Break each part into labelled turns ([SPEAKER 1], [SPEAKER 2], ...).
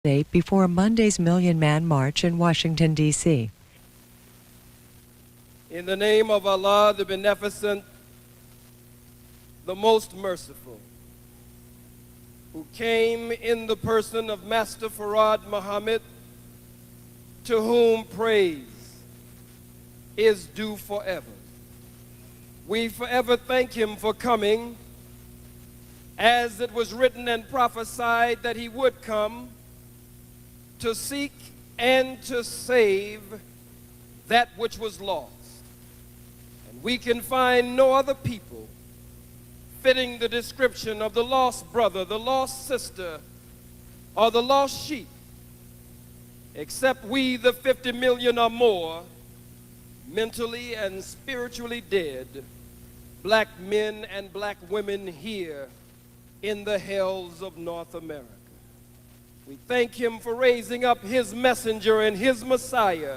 [SPEAKER 1] before Monday's Million Man March in Washington, D.C.
[SPEAKER 2] In the name of Allah, the Beneficent, the Most Merciful, who came in the person of Master Farad Muhammad, to whom praise is due forever. We forever thank him for coming, as it was written and prophesied that he would come, to seek and to save that which was lost. And we can find no other people fitting the description of the lost brother, the lost sister, or the lost sheep, except we, the 50 million or more, mentally and spiritually dead, black men and black women here in the hells of North America. We thank him for raising up his messenger and his Messiah,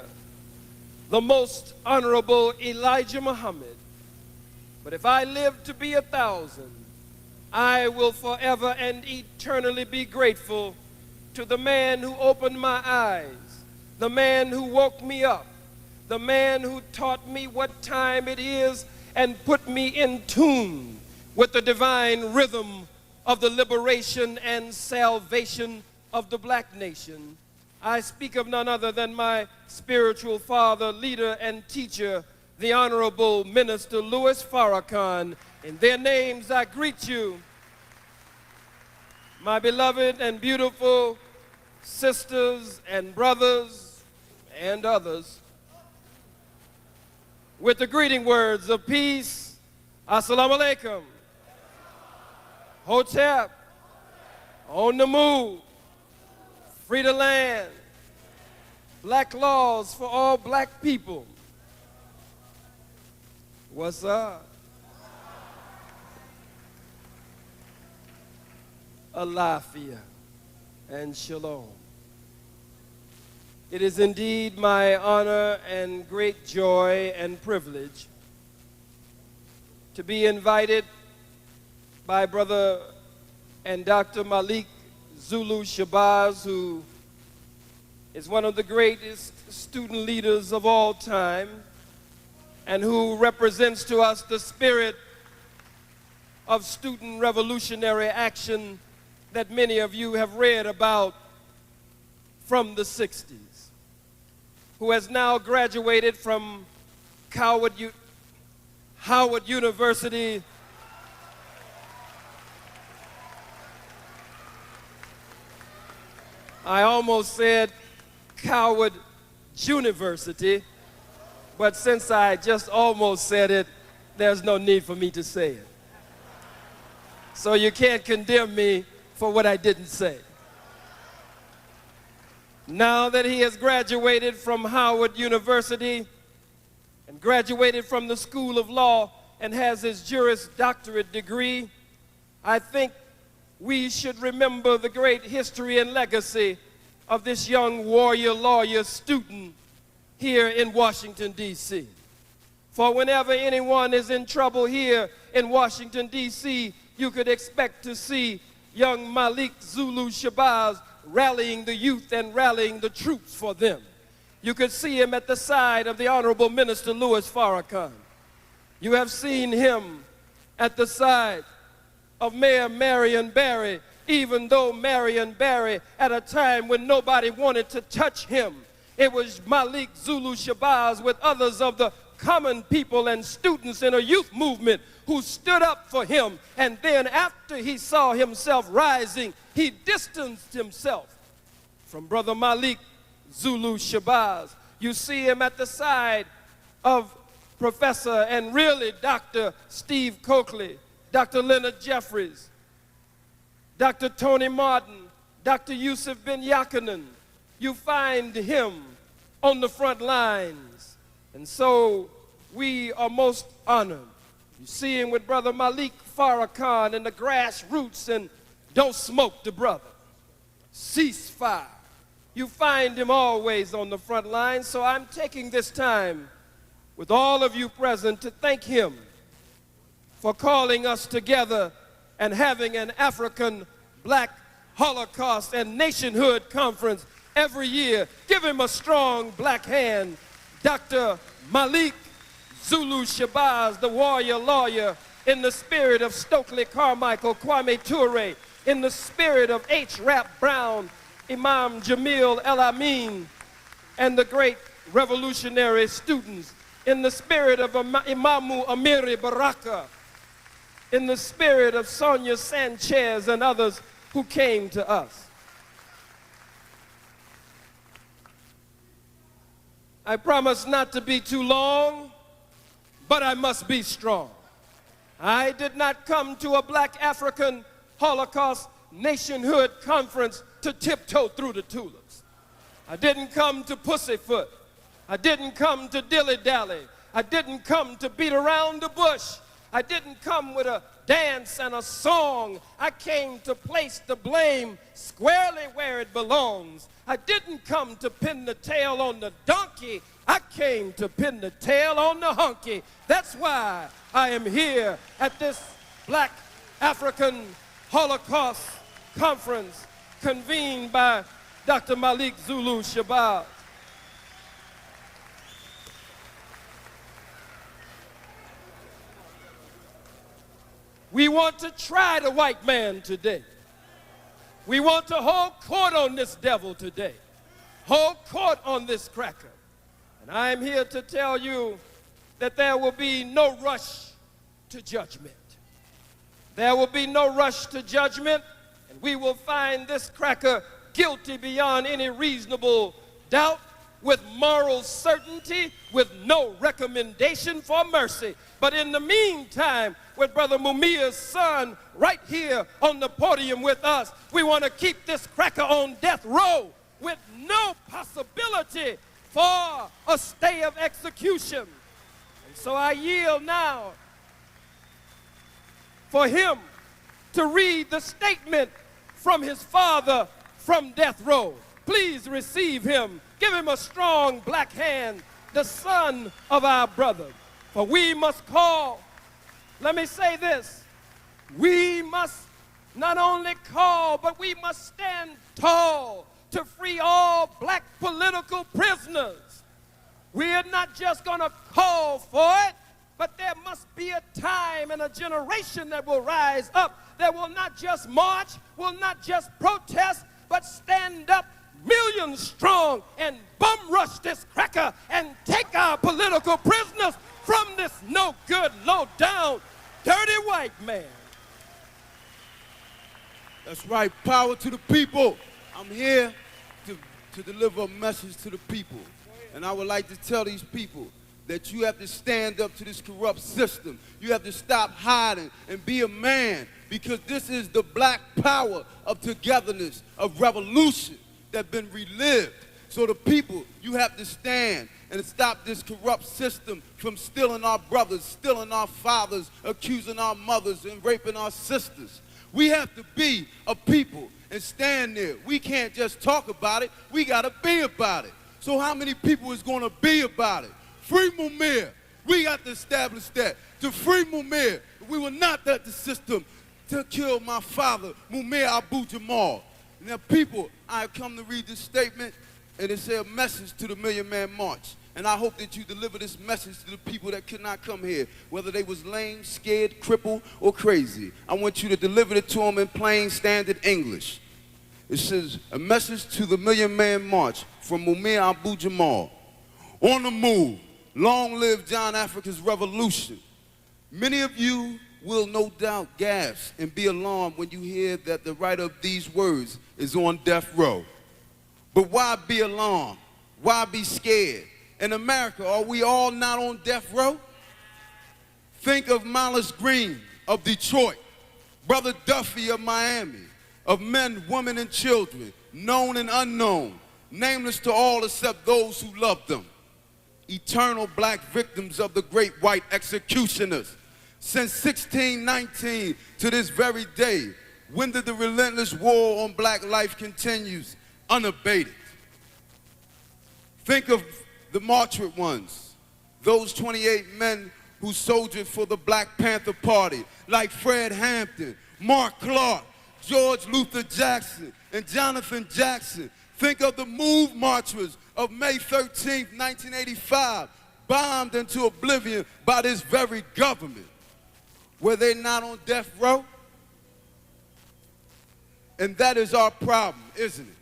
[SPEAKER 2] the most honorable Elijah Muhammad. But if I live to be 1,000, I will forever and eternally be grateful to the man who opened my eyes, the man who woke me up, the man who taught me what time it is and put me in tune with the divine rhythm of the liberation and salvation of the black nation. I speak of none other than my spiritual father, leader, and teacher, the Honorable Minister Louis Farrakhan. In their names, I greet you, my beloved and beautiful sisters and brothers and others, with the greeting words of peace. Assalamu alaikum. Hotep. On the move. Free the land. Black laws for all black people. What's up? Alafia and shalom. It is indeed my honor and great joy and privilege to be invited by Brother and Dr. Malik Zulu Shabazz, who is one of the greatest student leaders of all time and who represents to us the spirit of student revolutionary action that many of you have read about from the 60s, who has now graduated from Howard University I almost said Coward University, but since I just almost said it, there's no need for me to say it. So you can't condemn me for what I didn't say. Now that he has graduated from Howard University and graduated from the School of Law and has his Juris Doctorate degree, I think we should remember the great history and legacy of this young warrior lawyer student here in Washington, D.C. For whenever anyone is in trouble here in Washington, D.C., you could expect to see young Malik Zulu Shabazz rallying the youth and rallying the troops for them. You could see him at the side of the Honorable Minister Louis Farrakhan. You have seen him at the side of Mayor Marion Barry, even though Marion Barry, at a time when nobody wanted to touch him, it was Malik Zulu Shabazz with others of the common people and students in a youth movement who stood up for him. And then after he saw himself rising, he distanced himself from Brother Malik Zulu Shabazz. You see him at the side of Professor and really Dr. Steve Coakley, Dr. Leonard Jeffries, Dr. Tony Martin, Dr. Yusuf Ben Yakanan. You find him on the front lines. And so we are most honored. You see him with Brother Malik Farrakhan and the grassroots and don't smoke the brother. Ceasefire. You find him always on the front line. So I'm taking this time with all of you present to thank him for calling us together and having an African black Holocaust and Nationhood Conference every year. Give him a strong black hand. Dr. Malik Zulu Shabazz, the warrior lawyer, in the spirit of Stokely Carmichael, Kwame Ture, in the spirit of H. Rap Brown, Imam Jamil El Amin, and the great revolutionary students, in the spirit of Imamu Amiri Baraka, in the spirit of Sonia Sanchez and others who came to us. I promise not to be too long, but I must be strong. I did not come to a Black African Holocaust Nationhood Conference to tiptoe through the tulips. I didn't come to pussyfoot. I didn't come to dilly-dally. I didn't come to beat around the bush. I didn't come with a dance and a song. I came to place the blame squarely where it belongs. I didn't come to pin the tail on the donkey. I came to pin the tail on the hunky. That's why I am here at this Black African Holocaust Conference convened by Dr. Malik Zulu Shabazz. We want to try the white man today. We want to hold court on this devil today. Hold court on this cracker. And I am here to tell you that there will be no rush to judgment. There will be no rush to judgment, and we will find this cracker guilty beyond any reasonable doubt, with moral certainty, with no recommendation for mercy. But in the meantime, with Brother Mumia's son right here on the podium with us, we want to keep this cracker on death row with no possibility for a stay of execution. And so I yield now for him to read the statement from his father from death row. Please receive him. Give him a strong black hand, the son of our brother. For we must call, let me say this, we must not only call, but we must stand tall to free all black political prisoners. We are not just going to call for it, but there must be a time and a generation that will rise up, that will not just march, will not just protest, but stand up millions strong and bum rush this cracker and take our political prisoners from this no good, low down, dirty white man.
[SPEAKER 3] That's right, power to the people. I'm here to deliver a message to the people. And I would like to tell these people that you have to stand up to this corrupt system. You have to stop hiding and be a man, because this is the black power of togetherness, of revolution that's been relived. So the people, you have to stand and stop this corrupt system from stealing our brothers, stealing our fathers, accusing our mothers, and raping our sisters. We have to be a people and stand there. We can't just talk about it, we gotta be about it. So how many people is gonna be about it? Free Mumia. We got to establish that. To free Mumia, we will not let the system to kill my father, Mumia Abu Jamal. Now people, I come to read this statement, and it says a message to the Million Man March. And I hope that you deliver this message to the people that could not come here, whether they was lame, scared, crippled, or crazy. I want you to deliver it to them in plain standard English. It says, a message to the Million Man March from Mumia Abu Jamal. On the move, long live John Africa's revolution. Many of you will no doubt gasp and be alarmed when you hear that the writer of these words is on death row. But why be alarmed? Why be scared? In America, are we all not on death row? Think of Miles Green of Detroit, Brother Duffy of Miami, of men, women, and children, known and unknown, nameless to all except those who loved them. Eternal black victims of the great white executioners. Since 1619 to this very day, when did the relentless war on black life continues unabated? Think of the martyred ones, those 28 men who soldiered for the Black Panther Party, like Fred Hampton, Mark Clark, George Luther Jackson and Jonathan Jackson. Think of the Move Marchers of May 13th, 1985, bombed into oblivion by this very government. Were they not on death row? And that is our problem, isn't it?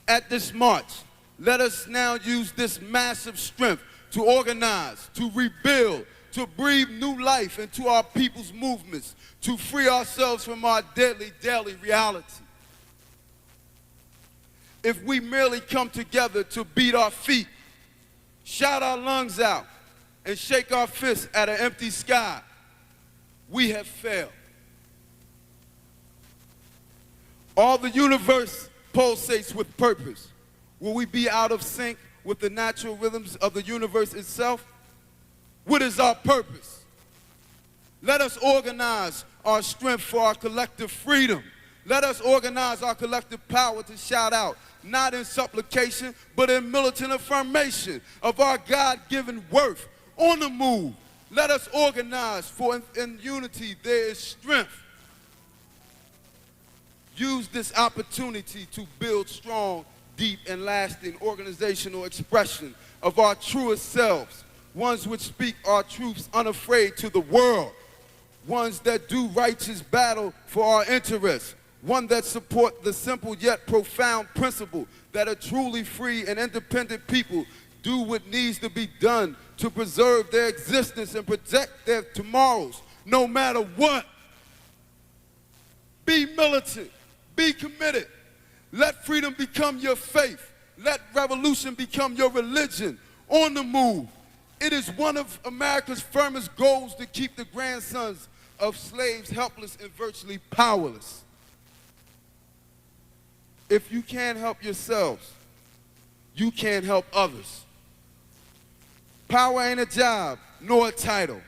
[SPEAKER 3] At this march, let us now use this massive strength to organize, to rebuild, to breathe new life into our people's movements, to free ourselves from our deadly daily reality. If we merely come together to beat our feet, shout our lungs out, and shake our fists at an empty sky, we have failed. All the universe pulsates with purpose. Will we be out of sync with the natural rhythms of the universe itself? What is our purpose? Let us organize our strength for our collective freedom. Let us organize our collective power to shout out, not in supplication, but in militant affirmation of our God-given worth. On the move, let us organize, for in unity there is strength. Use this opportunity to build strong, deep, and lasting organizational expression of our truest selves, ones which speak our truths unafraid to the world, ones that do righteous battle for our interests, one that support the simple yet profound principle that a truly free and independent people do what needs to be done to preserve their existence and protect their tomorrows, no matter what. Be militant. Be committed. Let freedom become your faith. Let revolution become your religion. On the move. It is one of America's firmest goals to keep the grandsons of slaves helpless and virtually powerless. If you can't help yourselves, you can't help others. Power ain't a job, nor a title.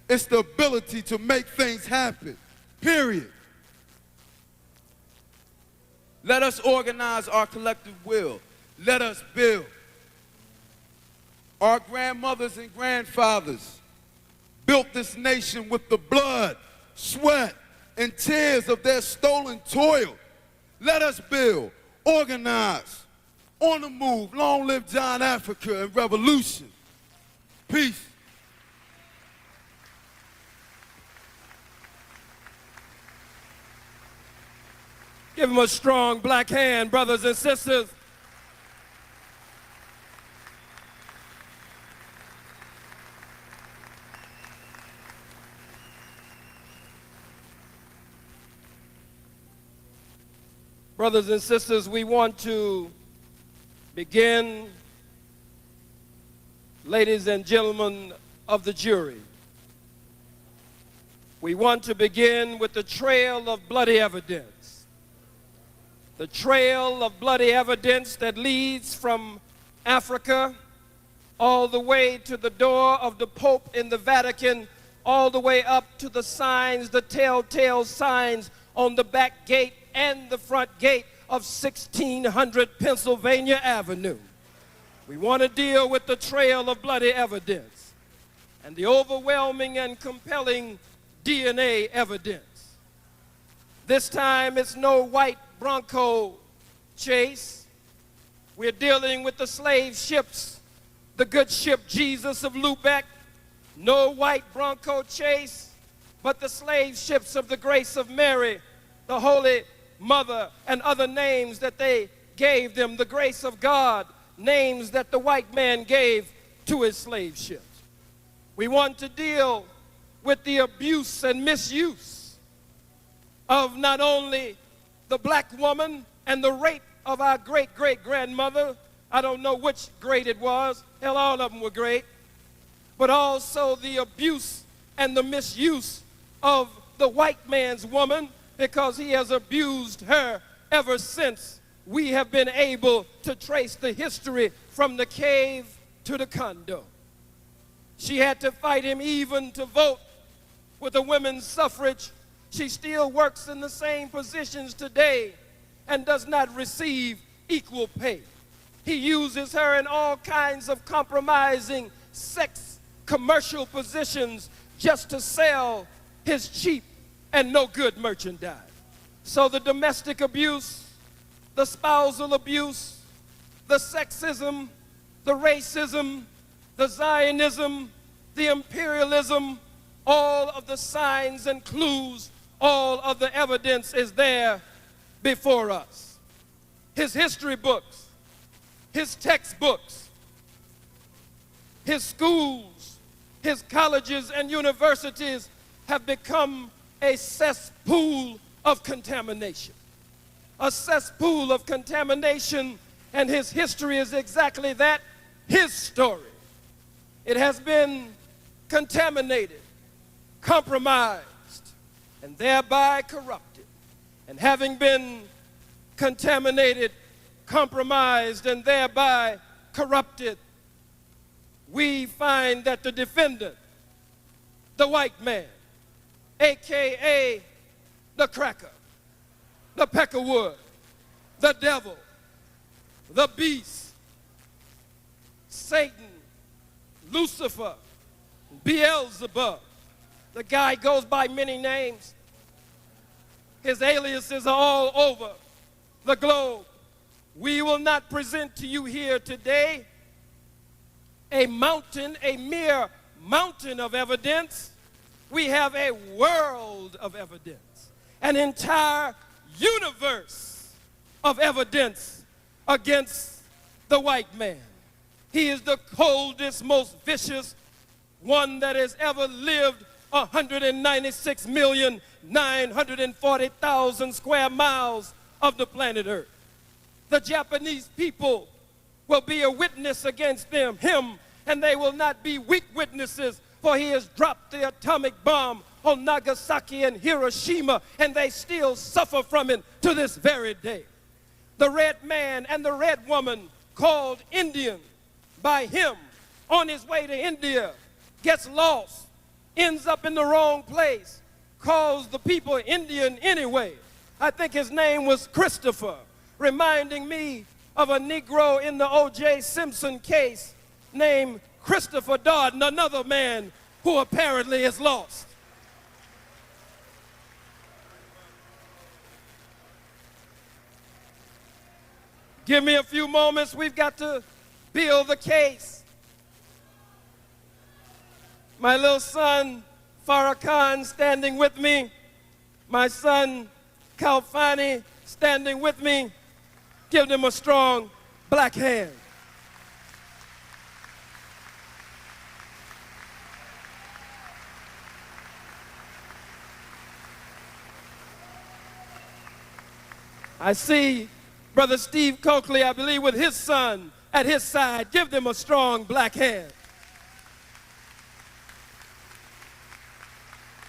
[SPEAKER 3] It's the ability to make things happen, period. Let us organize our collective will. Let us build. Our grandmothers and grandfathers built this nation with the blood, sweat, and tears of their stolen toil. Let us build, organize, on the move. Long live John Africa and revolution. Peace.
[SPEAKER 2] Give them a strong black hand, brothers and sisters. Brothers and sisters, we want to begin, ladies and gentlemen of the jury, we want to begin with the trail of bloody evidence. The trail of bloody evidence that leads from Africa all the way to the door of the Pope in the Vatican, all the way up to the signs, the telltale signs on the back gate and the front gate of 1600 Pennsylvania Avenue. We want to deal with the trail of bloody evidence and the overwhelming and compelling DNA evidence. This time it's no white Bronco chase. We're dealing with the slave ships, the good ship Jesus of Lubeck. No white Bronco chase, but the slave ships of the Grace of Mary, the Holy Mother, and other names that they gave them, the grace of God, names that the white man gave to his slave ships. We want to deal with the abuse and misuse of not only the black woman and the rape of our great-great-grandmother. I don't know which great it was. Hell, all of them were great. But also the abuse and the misuse of the white man's woman, because he has abused her ever since we have been able to trace the history from the cave to the condo. She had to fight him even to vote with the women's suffrage. She still works in the same positions today and does not receive equal pay. He uses her in all kinds of compromising sex commercial positions just to sell his cheap and no good merchandise. So the domestic abuse, the spousal abuse, the sexism, the racism, the Zionism, the imperialism, all of the signs and clues, all of the evidence is there before us. His history books, his textbooks, his schools, his colleges and universities have become a cesspool of contamination. A cesspool of contamination, and his history is exactly that, his story. It has been contaminated, compromised, and thereby corrupted. And having been contaminated, compromised, and thereby corrupted, we find that the defendant, the white man, AKA the cracker, the peckerwood, the devil, the beast, Satan, Lucifer, Beelzebub. The guy goes by many names. His aliases are all over the globe. We will not present to you here today a mountain, a mere mountain of evidence. We have a world of evidence, an entire universe of evidence against the white man. He is the coldest, most vicious one that has ever lived 196,940,000 square miles of the planet Earth. The Japanese people will be a witness against him, and they will not be weak witnesses, for he has dropped the atomic bomb on Nagasaki and Hiroshima, and they still suffer from it to this very day. The red man and the red woman, called Indian by him, on his way to India, gets lost, ends up in the wrong place, calls the people Indian anyway. I think his name was Christopher, reminding me of a Negro in the O.J. Simpson case named Christopher Darden, another man who apparently is lost. Give me a few moments. We've got to build the case. My little son, Farrakhan, standing with me. My son, Kalfani, standing with me. Give them a strong black hand. I see Brother Steve Coakley, I believe, with his son at his side. Give them a strong black hand.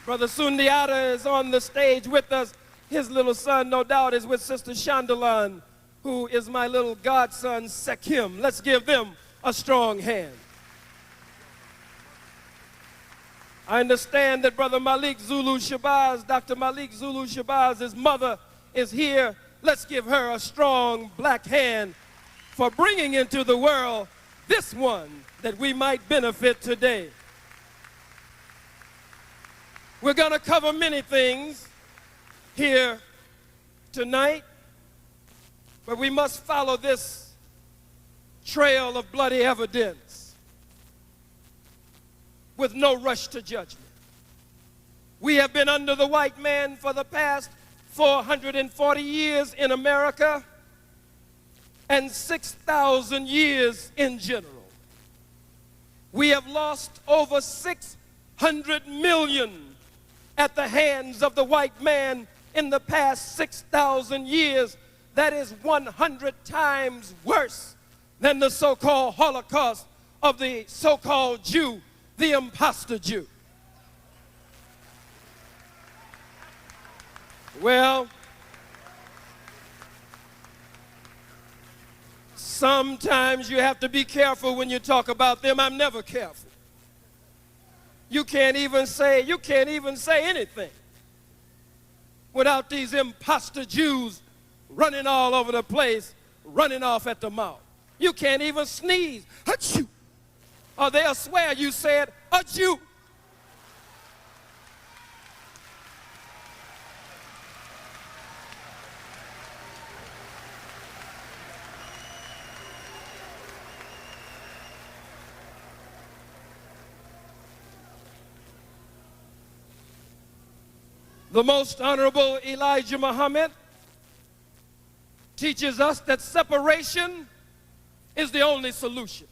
[SPEAKER 2] Brother Sundiata is on the stage with us. His little son, no doubt, is with Sister Chandalan, who is my little godson, Sekim. Let's give them a strong hand. I understand that Brother Malik Zulu Shabazz, Dr. Malik Zulu Shabazz, his mother, is here. Let's give her a strong black hand for bringing into the world this one that we might benefit today. We're going to cover many things here tonight, but we must follow this trail of bloody evidence with no rush to judgment. We have been under the white man for the past 440 years in America and 6,000 years in general. We have lost over 600 million at the hands of the white man in the past 6,000 years. That is 100 times worse than the so-called Holocaust of the so-called Jew, the imposter Jew. Well, sometimes you have to be careful when you talk about them. I'm never careful. You can't even say anything without these imposter Jews running all over the place, running off at the mouth. You can't even sneeze. Achoo. Or they'll swear you said a Jew. The Most Honorable Elijah Muhammad teaches us that separation is the only solution.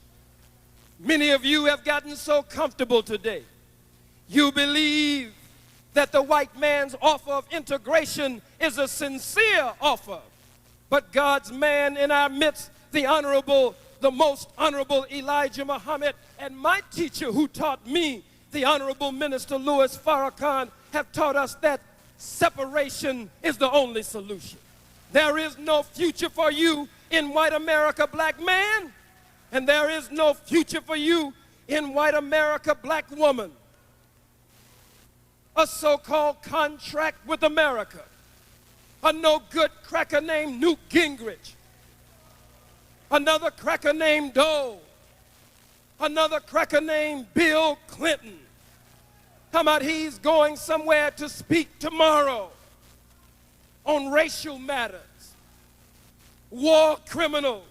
[SPEAKER 2] Many of you have gotten so comfortable today. You believe that the white man's offer of integration is a sincere offer. But God's man in our midst, the Most Honorable Elijah Muhammad, and my teacher who taught me, the Honorable Minister Louis Farrakhan, have taught us that separation is the only solution. There is no future for you in white America, black man, and there is no future for you in white America, black woman. A so-called contract with America, a no-good cracker named Newt Gingrich, another cracker named Dole, another cracker named Bill Clinton. How about he's going somewhere to speak tomorrow on racial matters? War criminals,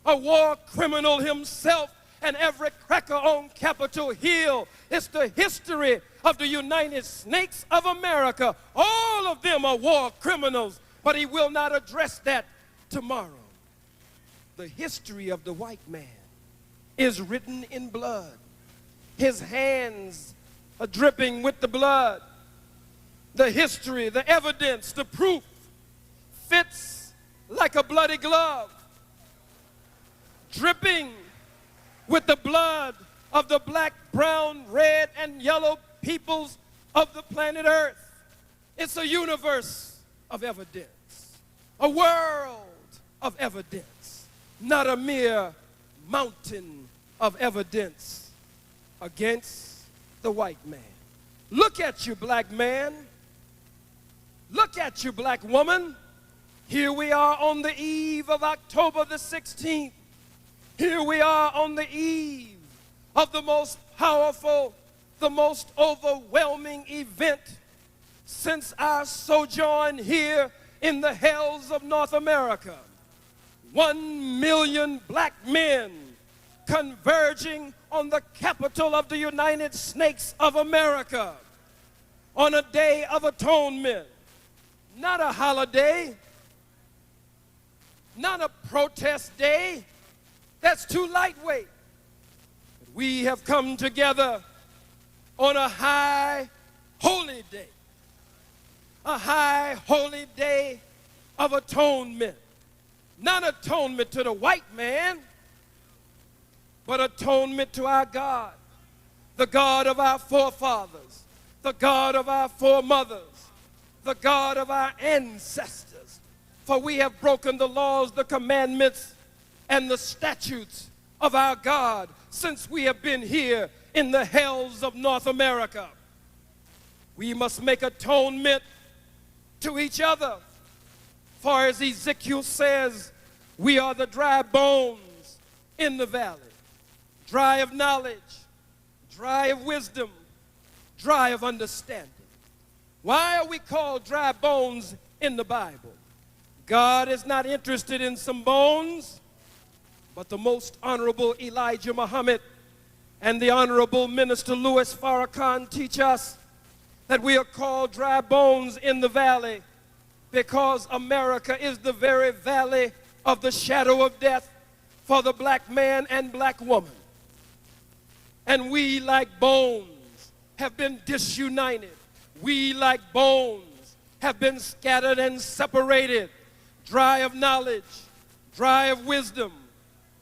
[SPEAKER 2] a war criminal himself, and every cracker on Capitol Hill. It's the history of the United Snakes of America. All of them are war criminals, but he will not address that tomorrow. The history of the white man is written in blood. His hands are dripping with the blood. The history, the evidence, the proof fits like a bloody glove, dripping with the blood of the black, brown, red, and yellow peoples of the planet Earth. It's a universe of evidence, a world of evidence, not a mere mountain of evidence against the white man. Look at you, black man. Look at you, black woman. Here we are on the eve of October the 16th. Here we are on the eve of the most powerful, the most overwhelming event since our sojourn here in the hells of North America. 1 million black men converging on the capital of the United Snakes of America on a day of atonement. Not a holiday, not a protest day. That's too lightweight. But we have come together on a high holy day, a high holy day of atonement. Not atonement to the white man, but atonement to our God, the God of our forefathers, the God of our foremothers, the God of our ancestors. For we have broken the laws, the commandments, and the statutes of our God since we have been here in the hells of North America. We must make atonement to each other. For as Ezekiel says, we are the dry bones in the valley. Dry of knowledge, dry of wisdom, dry of understanding. Why are we called dry bones in the Bible? God is not interested in some bones, but the Most Honorable Elijah Muhammad and the Honorable Minister Louis Farrakhan teach us that we are called dry bones in the valley because America is the very valley of the shadow of death for the black man and black woman. And we, like bones, have been disunited. We, like bones, have been scattered and separated, dry of knowledge, dry of wisdom,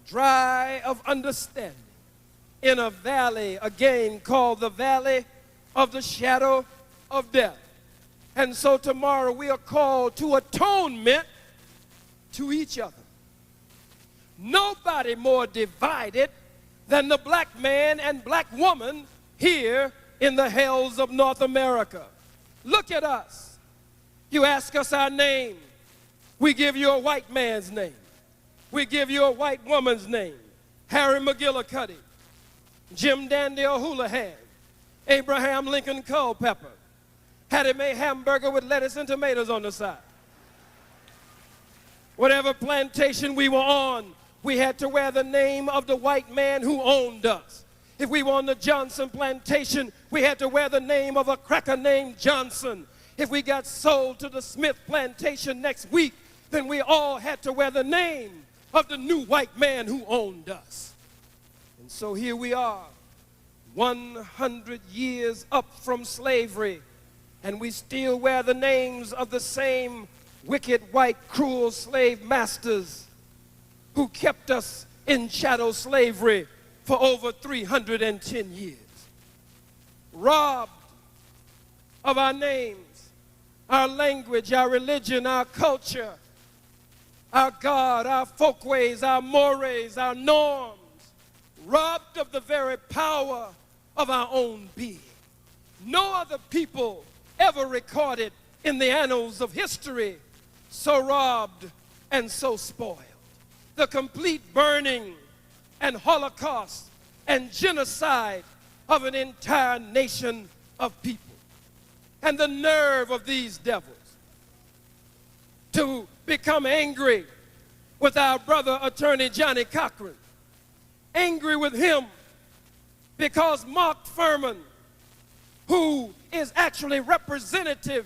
[SPEAKER 2] dry of understanding, in a valley, again, called the valley of the shadow of death. And so tomorrow we are called to atonement to each other. Nobody more divided than the black man and black woman here in the hells of North America. Look at us. You ask us our name. We give you a white man's name. We give you a white woman's name. Harry McGillicuddy, Jim Dandy O'Houlihan, Abraham Lincoln Culpepper, Hattie Mae hamburger with lettuce and tomatoes on the side. Whatever plantation we were on, we had to wear the name of the white man who owned us. If we were on the Johnson plantation, we had to wear the name of a cracker named Johnson. if we got sold to the Smith plantation next week, then we all had to wear the name of the new white man who owned us. And so here we are, 100 years up from slavery, and we still wear the names of the same wicked, white, cruel slave masters who kept us in chattel slavery for over 310 years. Robbed of our names, our language, our religion, our culture, our God, our folkways, our mores, our norms, robbed of the very power of our own being. No other people ever recorded in the annals of history so robbed and so spoiled. The complete burning and holocaust and genocide of an entire nation of people. And the nerve of these devils to become angry with our brother attorney Johnny Cochran, angry with him because Mark Furman, who is actually representative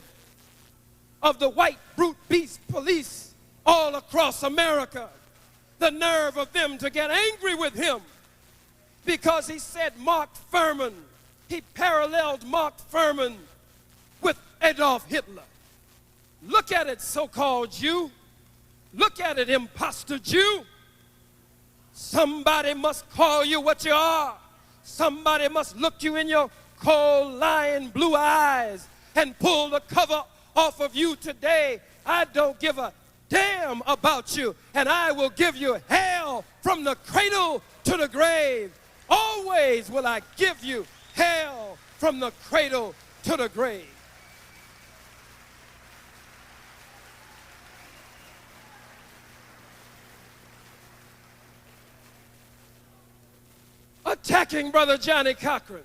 [SPEAKER 2] of the white brute beast police all across America, the nerve of them to get angry with him because he said Mark Furman, he paralleled Mark Furman with Adolf Hitler. Look at it, so-called Jew. Look at it, imposter Jew. Somebody must call you what you are. Somebody must look you in your cold, lying blue eyes and pull the cover off of you today. I don't give a damn about you, and I will give you hell from the cradle to the grave. Always will I give you hell from the cradle to the grave. Attacking Brother Johnny Cochran.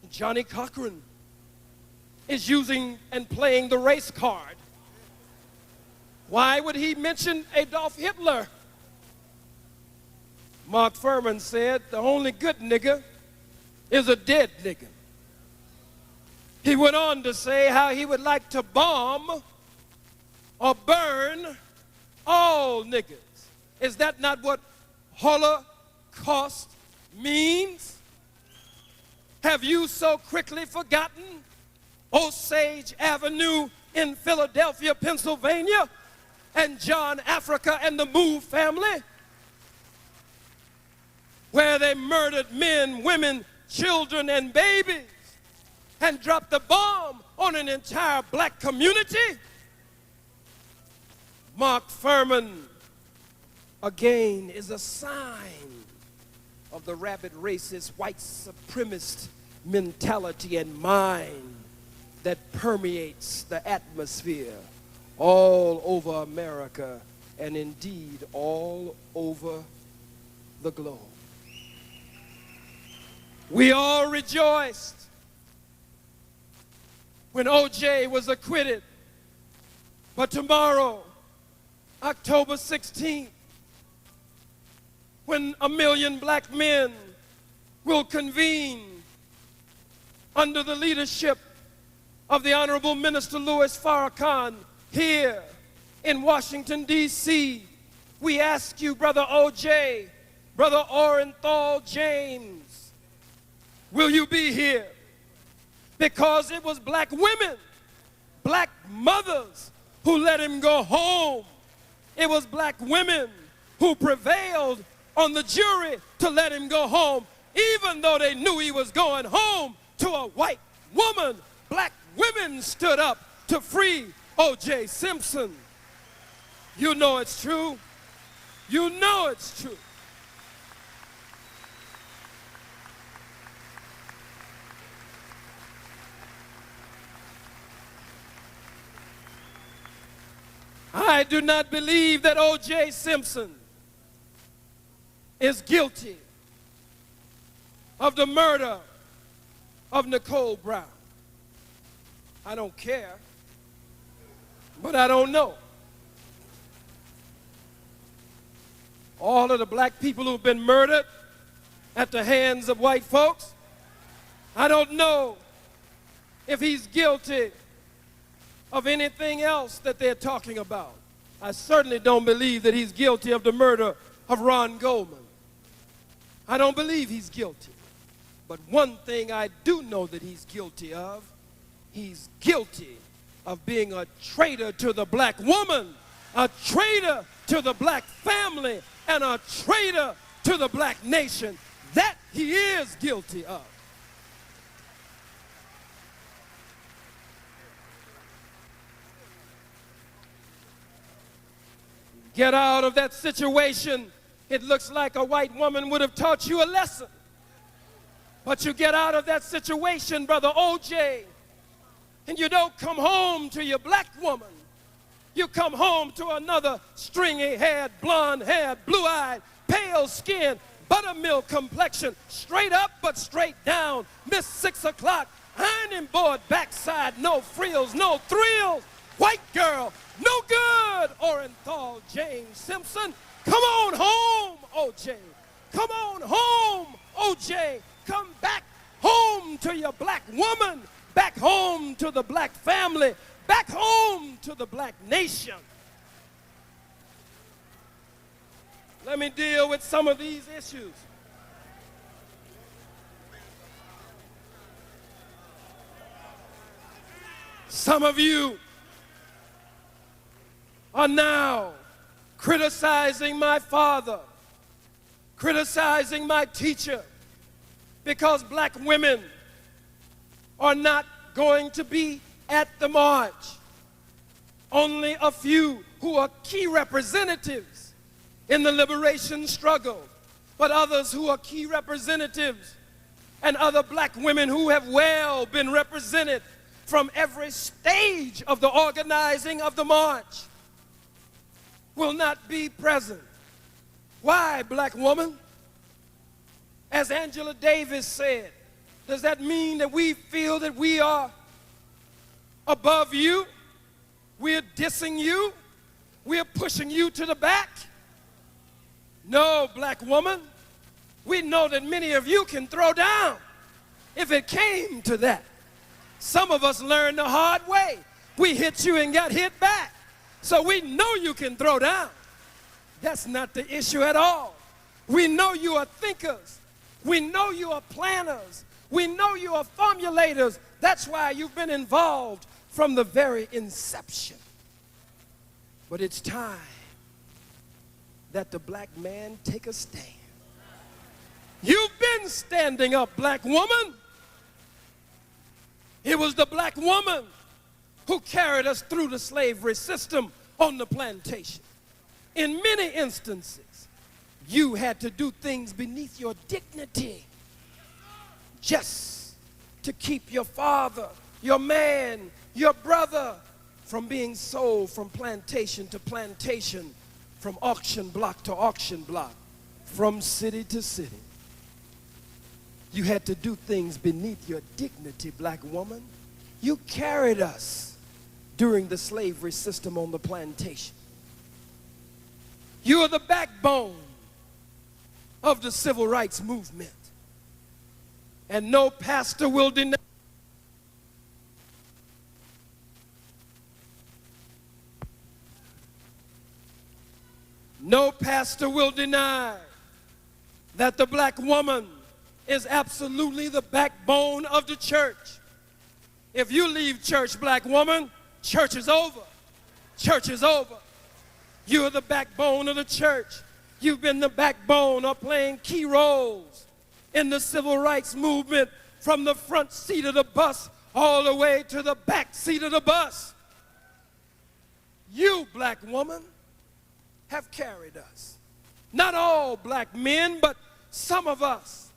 [SPEAKER 2] Johnny Cochran is using and playing the race card. Why would he mention Adolf Hitler? Mark Furman said the only good nigger is a dead nigger. He went on to say how he would like to bomb or burn all niggers. Is that not what Holocaust means? Have you so quickly forgotten Osage Avenue in Philadelphia, Pennsylvania, and John Africa and the Move family, where they murdered men, women, children, and babies, and dropped the bomb on an entire black community? Mark Furman, again, is a sign of the rabid racist, white supremacist mentality and mind that permeates the atmosphere all over America and indeed all over the globe. We all rejoiced when O.J. was acquitted, but tomorrow, October 16th, when 1 million black men will convene under the leadership of the Honorable Minister Louis Farrakhan here in Washington, D.C., we ask you, Brother O.J., Brother Orenthal James, will you be here? Because it was black women, black mothers who let him go home. It was black women who prevailed on the jury to let him go home, even though they knew he was going home to a white woman. Black women stood up to free O.J. Simpson. You know it's true. You know it's true. I do not believe that O.J. Simpson is guilty of the murder of Nicole Brown. I don't care, but I don't know. All of the black people who've been murdered at the hands of white folks, I don't know if he's guilty of anything else that they're talking about. I certainly don't believe that he's guilty of the murder of Ron Goldman. I don't believe he's guilty. But one thing I do know that he's guilty of being a traitor to the black woman, a traitor to the black family, and a traitor to the black nation. That he is guilty of. Get out of that situation. It looks like a white woman would have taught you a lesson. But you get out of that situation, Brother OJ, and you don't come home to your black woman. You come home to another stringy-haired, blonde-haired, blue-eyed, pale-skinned, buttermilk complexion, straight up but straight down, Miss 6 o'clock, ironing board backside, no frills, no thrills, white girl, no good, Orenthal James Simpson. Come on home, OJ. Come on home, OJ. Come back home to your black woman, back home to the black family, back home to the black nation. Let me deal with some of these issues. Some of you are now criticizing my father, criticizing my teacher, because black women are not going to be at the march. Only a few who are key representatives in the liberation struggle, but others who are key representatives and other black women who have well been represented from every stage of the organizing of the march will not be present. Why, black woman? As Angela Davis said, does that mean that we feel that we are above you? We're dissing you? We're pushing you to the back? No, black woman. We know that many of you can throw down if it came to that. Some of us learned the hard way. We hit you and got hit back. So we know you can throw down. That's not the issue at all. We know you are thinkers. We know you are planners. We know you are formulators. That's why you've been involved from the very inception. But it's time that the black man take a stand. You've been standing up, black woman. It was the black woman who carried us through the slavery system on the plantation. In many instances, you had to do things beneath your dignity just to keep your father, your man, your brother from being sold from plantation to plantation, from auction block to auction block, from city to city. You had to do things beneath your dignity, black woman. You carried us during the slavery system on the plantation. You are the backbone of the civil rights movement. And no pastor will deny. No pastor will deny that the black woman is absolutely the backbone of the church. If you leave church, black woman, church is over. Church is over. You are the backbone of the church. You've been the backbone of playing key roles in the civil rights movement from the front seat of the bus all the way to the back seat of the bus. You, black woman, have carried us. Not all black men, but some of us.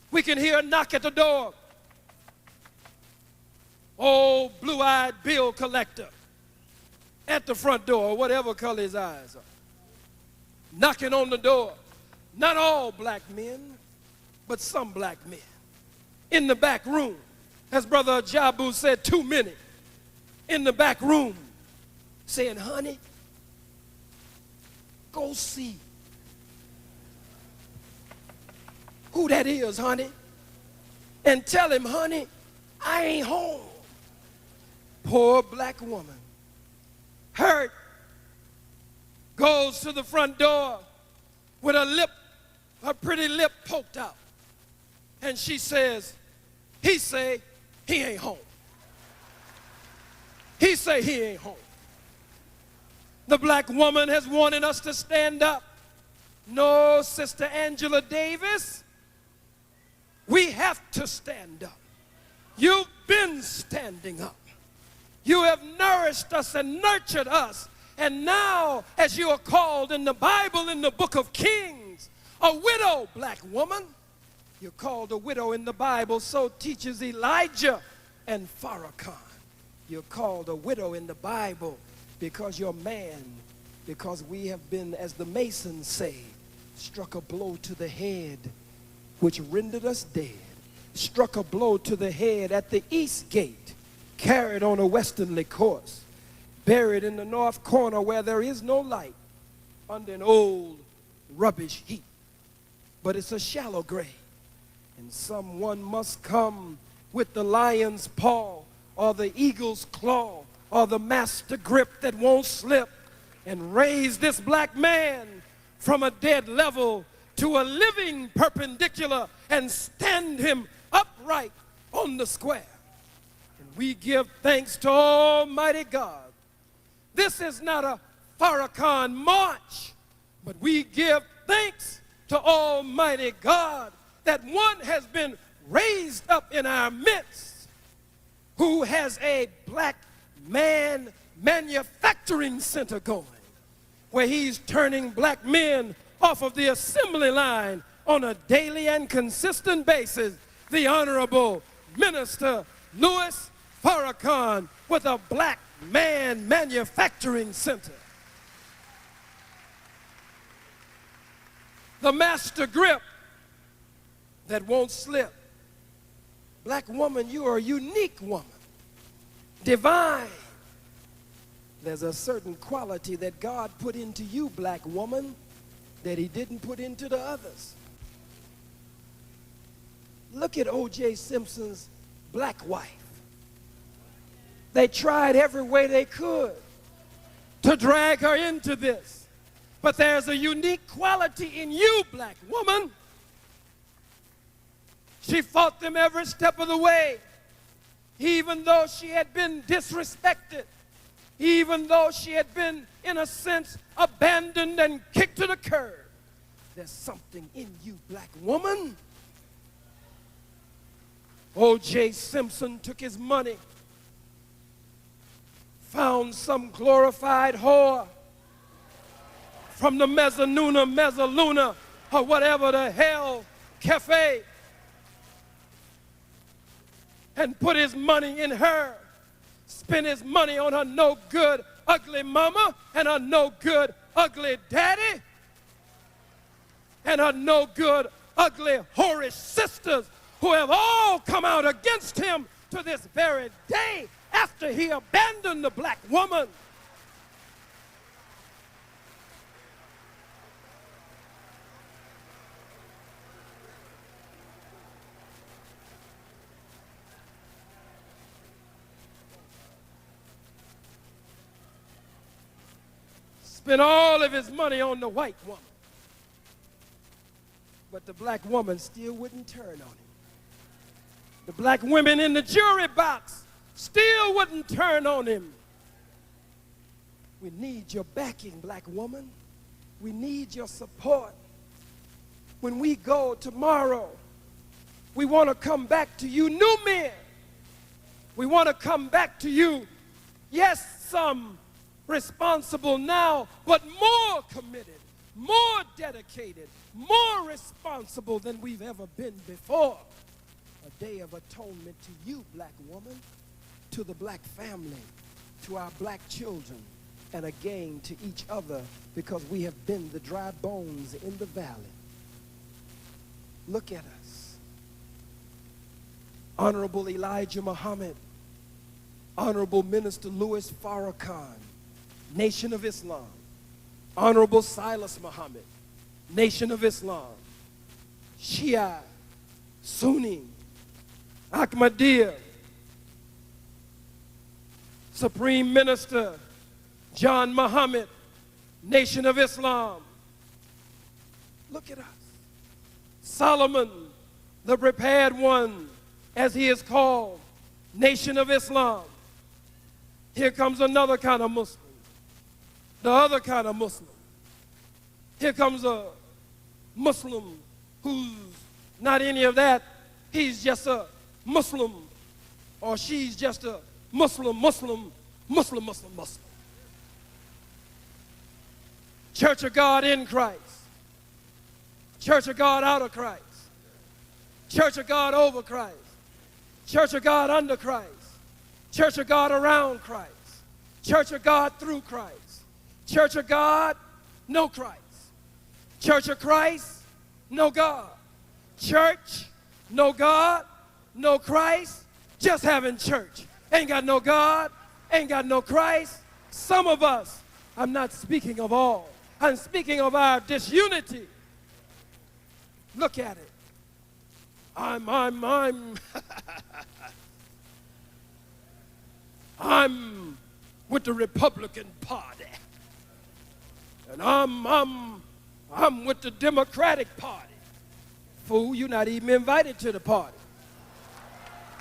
[SPEAKER 2] We can hear a knock at the door. Old blue-eyed bill collector at the front door, whatever color his eyes are, knocking on the door. Not all black men, but some black men. In the back room, as Brother Jabu said, too many. In the back room, saying, honey, go see who that is, honey, and tell him, honey, I ain't home. poor black woman, hurt, goes to the front door with her pretty lip poked out. And she says, he say he ain't home. He say he ain't home. The black woman has wanted us to stand up. No, Sister Angela Davis, we have to stand up. You've been standing up. You have nourished us and nurtured us. And now, as you are called in the Bible, in the book of Kings, a widow black woman, you're called a widow in the Bible, so teaches Elijah and Farrakhan. You're called a widow in the Bible because you're man, because we have been, as the Masons say, struck a blow to the head, which rendered us dead. Struck a blow to the head at the east gate, carried on a westernly course, buried in the north corner where there is no light, under an old rubbish heap. But it's a shallow grave, and someone must come with the lion's paw or the eagle's claw or the master grip that won't slip and raise this black man from a dead level to a living perpendicular and stand him upright on the square. And we give thanks to Almighty God. This is not a Farrakhan march, but we give thanks to Almighty God that one has been raised up in our midst who has a black man manufacturing center going, where he's turning black men off of the assembly line on a daily and consistent basis. The Honorable Minister Louis Farrakhan with a black man manufacturing center. The master grip that won't slip. Black woman, you are a unique woman, divine. There's a certain quality that God put into you, black woman, that he didn't put into the others. Look at O.J. Simpson's black wife. They tried every way they could to drag her into this. But there's a unique quality in you, black woman. She fought them every step of the way, even though she had been disrespected, even though she had been, in a sense, abandoned and kicked to the curb. There's something in you, black woman. O.J. Simpson took his money, found some glorified whore from the Mezzaluna, or whatever the hell cafe, and put his money in her, spent his money on her no good, ugly mama, and her no good, ugly daddy, and her no good, ugly, whorish sisters, who have all come out against him to this very day after he abandoned the black woman. Spent all of his money on the white woman. But the black woman still wouldn't turn on him. The black women in the jury box still wouldn't turn on him. We need your backing, black woman. We need your support. When we go tomorrow, we want to come back to you new men. We want to come back to you, yes, some responsible now, but more committed, more dedicated, more responsible than we've ever been before. A day of atonement to you, black woman, to the black family, to our black children, and again to each other, because we have been the dry bones in the valley. Look at us. Honorable Elijah Muhammad, Honorable Minister Louis Farrakhan, Nation of Islam. Honorable Silas Muhammad, Nation of Islam. Shia, Sunni, Ahmadiyya, Supreme Minister John Muhammad, Nation of Islam. Look at us. Solomon, the prepared one, as he is called, Nation of Islam. Here comes another kind of Muslim, the other kind of Muslim. Here comes a Muslim who's not any of that. He's just a Muslim, or she's just a Muslim. Church of God in Christ. Church of God out of Christ. Church of God over Christ. Church of God under Christ. Church of God around Christ. Church of God through Christ. Church of God, no Christ. Church of Christ, no God. Church, no God, no Christ, just having church. Ain't got no God, ain't got no Christ. Some of us, I'm not speaking of all, I'm speaking of our disunity. Look at it. I'm with the Republican Party. And I'm with the Democratic Party. Fool, you're not even invited to the party.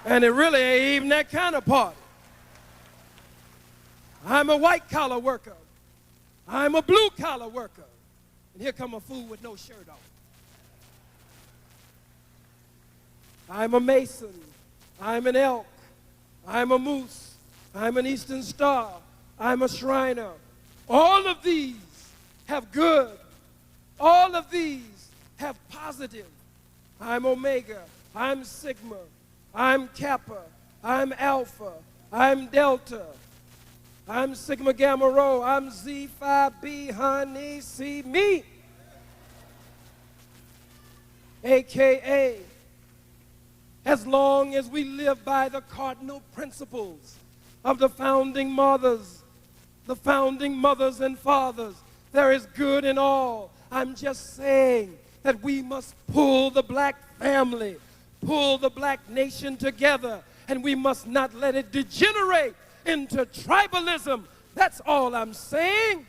[SPEAKER 2] And it really ain't even that kind of party. I'm a white-collar worker. I'm a blue-collar worker. And here come a fool with no shirt on. I'm a Mason. I'm an Elk. I'm a Moose. I'm an Eastern Star. I'm a Shriner. All of these have good. All of these have positive. I'm Omega. I'm Sigma. I'm Kappa. I'm Alpha. I'm Delta. I'm Sigma Gamma Rho. I'm Z Phi B, honey, see me. AKA, as long as we live by the cardinal principles of the founding mothers and fathers, there is good in all. I'm just saying that we must pull the black family, pull the black nation together, and we must not let it degenerate into tribalism. That's all I'm saying.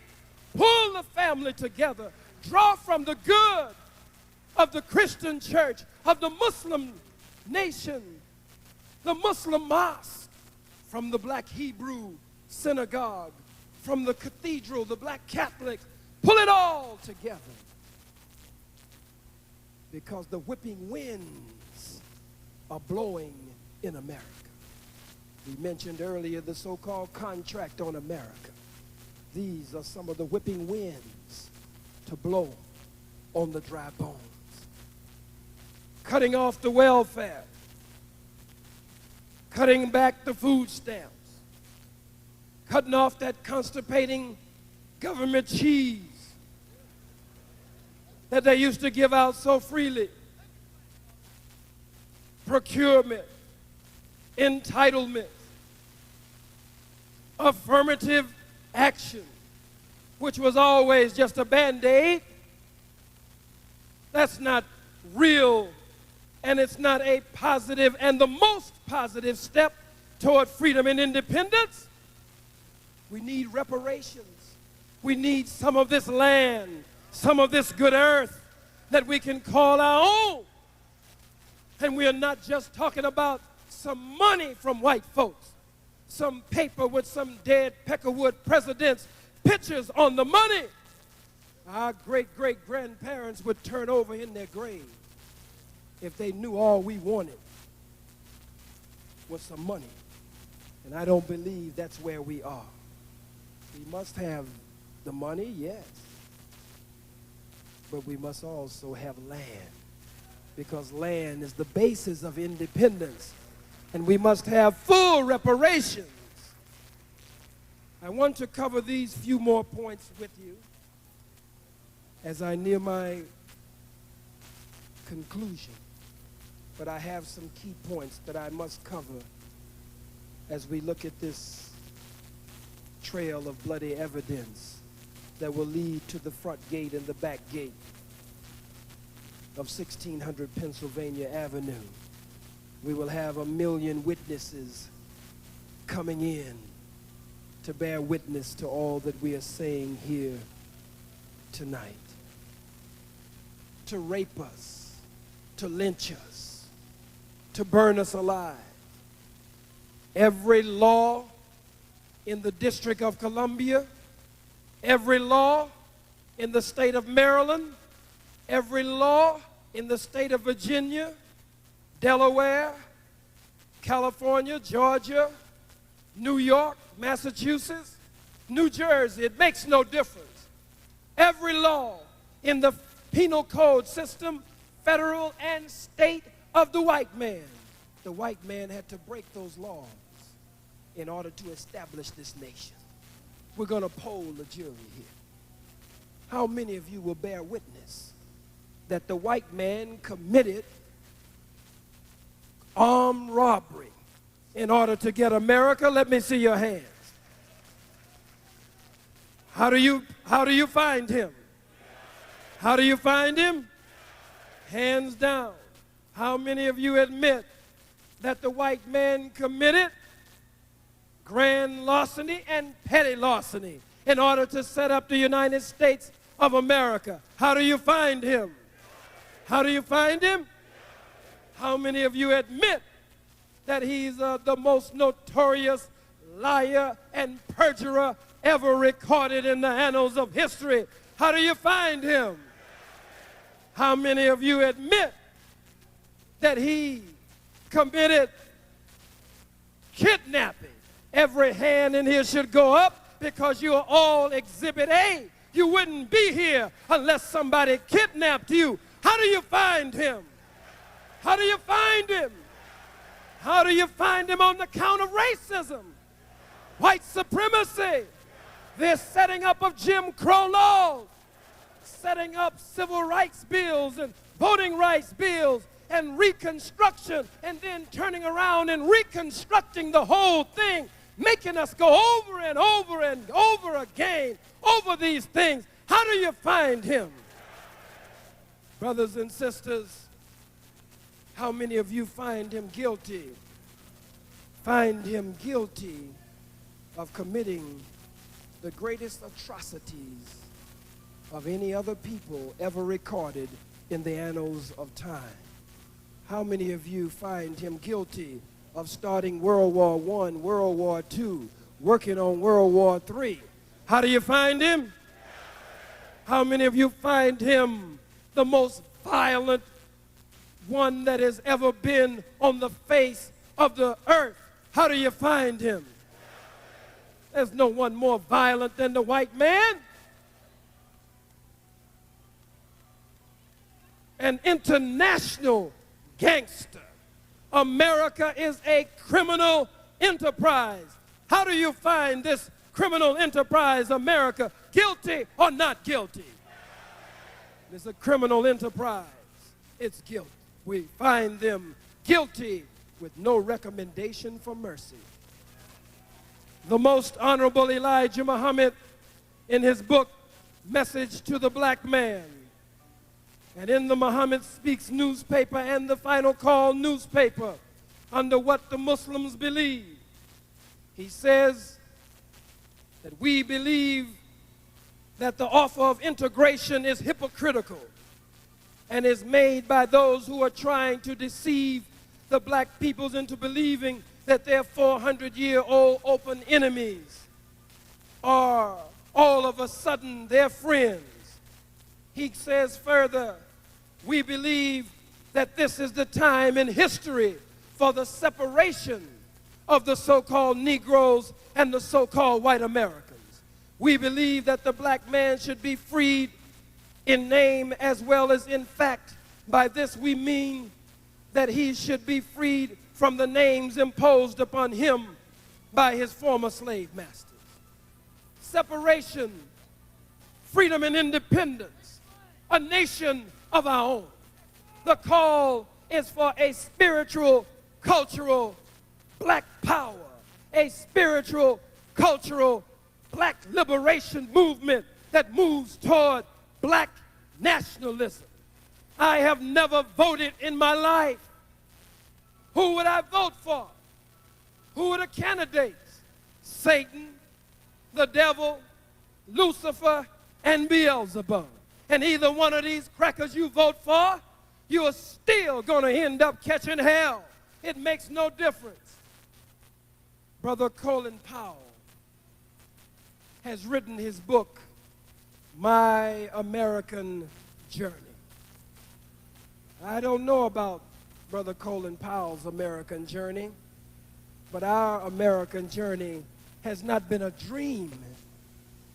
[SPEAKER 2] Pull the family together. Draw from the good of the Christian church, of the Muslim nation, the Muslim mosque, from the black Hebrew synagogue, from the cathedral, the black Catholics. Pull it all together. Because the whipping winds are blowing in America. We mentioned earlier the so-called contract on America. These are some of the whipping winds to blow on the dry bones. Cutting off the welfare. Cutting back the food stamps. Cutting off that constipating government cheese that they used to give out so freely. Procurement, entitlement, affirmative action, which was always just a Band-Aid. That's not real, and it's not a positive and the most positive step toward freedom and independence. We need reparations. We need some of this land, some of this good earth that we can call our own. And we are not just talking about some money from white folks, some paper with some dead Peckerwood president's pictures on the money. Our great-great-grandparents would turn over in their grave if they knew all we wanted was some money. And I don't believe that's where we are. We must have the money, yes, but we must also have land, because land is the basis of independence, and we must have full reparations. I want to cover these few more points with you as I near my conclusion, but I have some key points that I must cover as we look at this trail of bloody evidence that will lead to the front gate and the back gate of 1600 Pennsylvania Avenue. We will have 1 million witnesses coming in to bear witness to all that we are saying here tonight. To rape us, to lynch us, to burn us alive. Every law in the District of Columbia, every law in the state of Maryland, every law in the state of Virginia, Delaware, California, Georgia, New York, Massachusetts, New Jersey, it makes no difference. Every law in the penal code system, federal and state, of the white man had to break those laws in order to establish this nation. We're going to poll the jury here. How many of you will bear witness that the white man committed armed robbery in order to get America? Let me see your hands. How do you find him? How do you find him? Hands down. How many of you admit that the white man committed grand larceny and petty larceny in order to set up the United States of America? How do you find him? How do you find him? How many of you admit that he's the most notorious liar and perjurer ever recorded in the annals of history? How do you find him? How many of you admit that he committed kidnapping? Every hand in here should go up, because you are all Exhibit A. You wouldn't be here unless somebody kidnapped you. How do you find him? How do you find him? How do you find him on the count of racism, white supremacy, the setting up of Jim Crow laws, setting up civil rights bills and voting rights bills and Reconstruction, and then turning around and reconstructing the whole thing, making us go over and over and over again over these things. How do you find him? Brothers and sisters, how many of you find him guilty? Find him guilty of committing the greatest atrocities of any other people ever recorded in the annals of time? How many of you find him guilty of starting World War I, World War II, working on World War III? How do you find him? How many of you find him the most violent one that has ever been on the face of the earth? How do you find him? There's no one more violent than the white man. An international gangster. America is a criminal enterprise. How do you find this criminal enterprise, America, guilty or not guilty? It's a criminal enterprise. It's guilt. We find them guilty with no recommendation for mercy. The most honorable Elijah Muhammad, in his book, Message to the Black Man, and in the Muhammad Speaks newspaper and the Final Call newspaper, under What the Muslims Believe, he says that we believe that the offer of integration is hypocritical and is made by those who are trying to deceive the black peoples into believing that their 400-year-old open enemies are all of a sudden their friends. He says further, we believe that this is the time in history for the separation of the so-called Negroes and the so-called white Americans. We believe that the black man should be freed in name as well as in fact. By this we mean that he should be freed from the names imposed upon him by his former slave masters. Separation, freedom and independence, a nation of our own. The call is for a spiritual, cultural black power, a spiritual, cultural black liberation movement that moves toward black nationalism. I have never voted in my life. Who would I vote for? Who are the candidates? Satan, the devil, Lucifer, and Beelzebub. And either one of these crackers you vote for, you are still going to end up catching hell. It makes no difference. Brother Colin Powell has written his book, My American Journey. I don't know about Brother Colin Powell's American journey, but our American journey has not been a dream.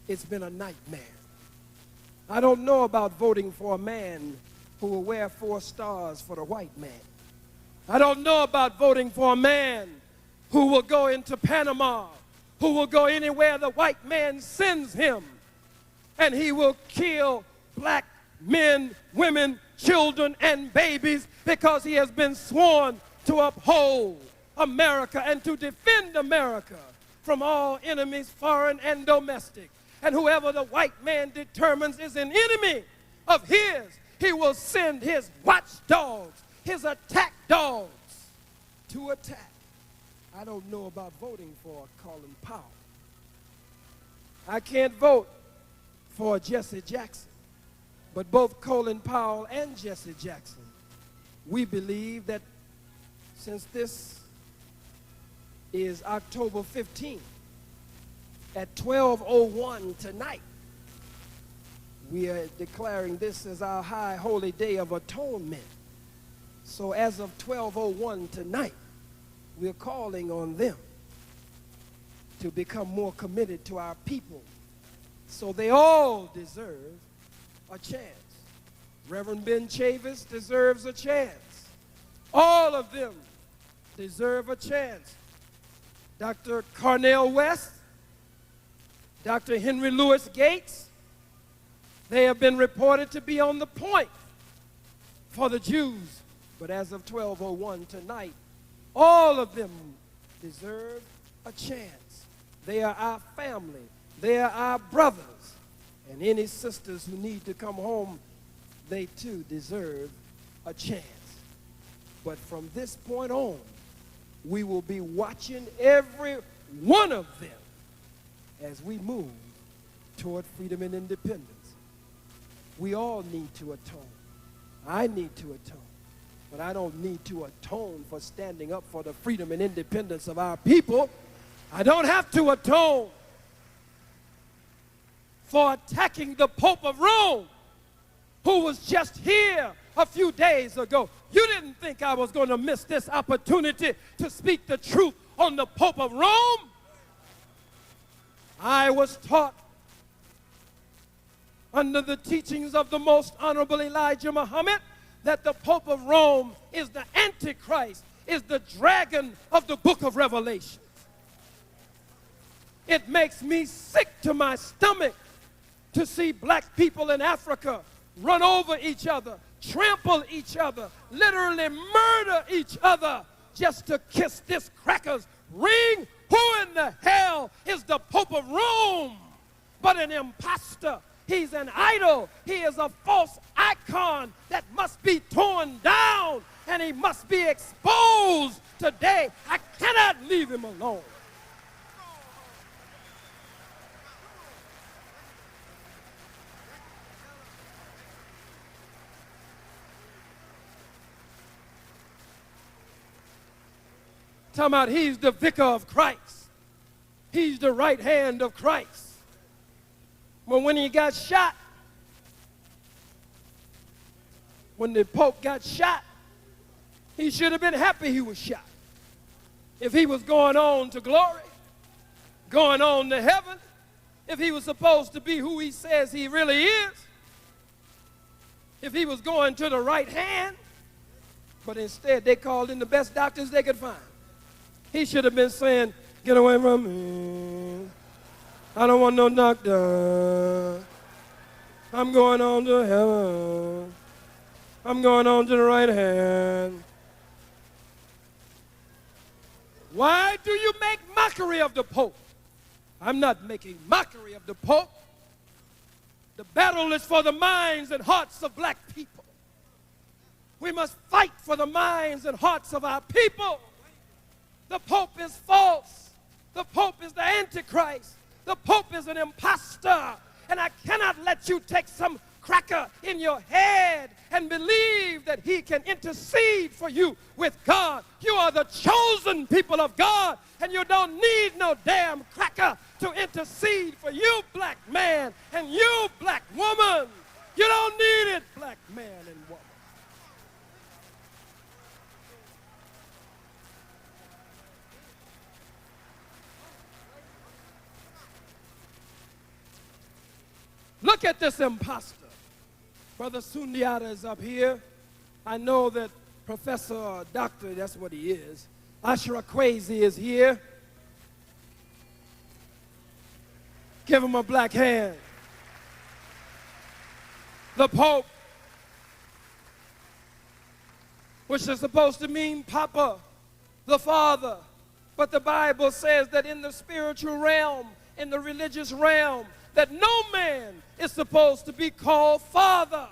[SPEAKER 2] It's been a nightmare. I don't know about voting for a man who will wear 4 stars for the white man. I don't know about voting for a man who will go into Panama, who will go anywhere the white man sends him, and he will kill black men, women, children, and babies because he has been sworn to uphold America and to defend America from all enemies, foreign and domestic. And whoever the white man determines is an enemy of his, he will send his watchdogs, his attack dogs, to attack. I don't know about voting for Colin Powell. I can't vote for Jesse Jackson. But both Colin Powell and Jesse Jackson, we believe that since this is October 15th, at 12:01 tonight, we are declaring this as our high holy day of atonement. So as of 12:01 tonight, we're calling on them to become more committed to our people. So they all deserve a chance. Reverend Ben Chavis deserves a chance. All of them deserve a chance. Dr. Cornel West, Dr. Henry Louis Gates, they have been reported to be on the point for the Jews. But as of 12:01 tonight, all of them deserve a chance. They are our family. They are our brothers. And any sisters who need to come home, they too deserve a chance. But from this point on, we will be watching every one of them as we move toward freedom and independence. We all need to atone. I need to atone. But I don't need to atone for standing up for the freedom and independence of our people. I don't have to atone for attacking the Pope of Rome, who was just here a few days ago. You didn't think I was going to miss this opportunity to speak the truth on the Pope of Rome? I was taught under the teachings of the most honorable Elijah Muhammad that the Pope of Rome is the Antichrist, is the dragon of the book of Revelation. It makes me sick to my stomach to see black people in Africa run over each other, trample each other, literally murder each other just to kiss this cracker's ring. Who in the hell is the Pope of Rome but an imposter? He's an idol. He is a false icon that must be torn down, and he must be exposed today. I cannot leave him alone. Talking about he's the vicar of Christ. He's the right hand of Christ. Well, when he got shot, when the Pope got shot, he should have been happy he was shot. If he was going on to glory, going on to heaven, if he was supposed to be who he says he really is, if he was going to the right hand, but instead they called in the best doctors they could find. He should have been saying, "Get away from me. I don't want no doctor. I'm going on to heaven. I'm going on to the right hand." Why do you make mockery of the Pope? I'm not making mockery of the Pope. The battle is for the minds and hearts of black people. We must fight for the minds and hearts of our people. The Pope is false. The Pope is the Antichrist. The Pope is an imposter, and I cannot let you take some cracker in your head and believe that he can intercede for you with God. You are the chosen people of God, and you don't need no damn cracker to intercede for you, black man, and you, black woman. You don't need it, black man and woman. Look at this imposter. Brother Sundiata is up here. I know that Professor or Doctor, that's what he is. Ashra Kwesi is here. Give him a black hand. The Pope, which is supposed to mean Papa, the Father. But the Bible says that in the spiritual realm, in the religious realm, that no man is supposed to be called Father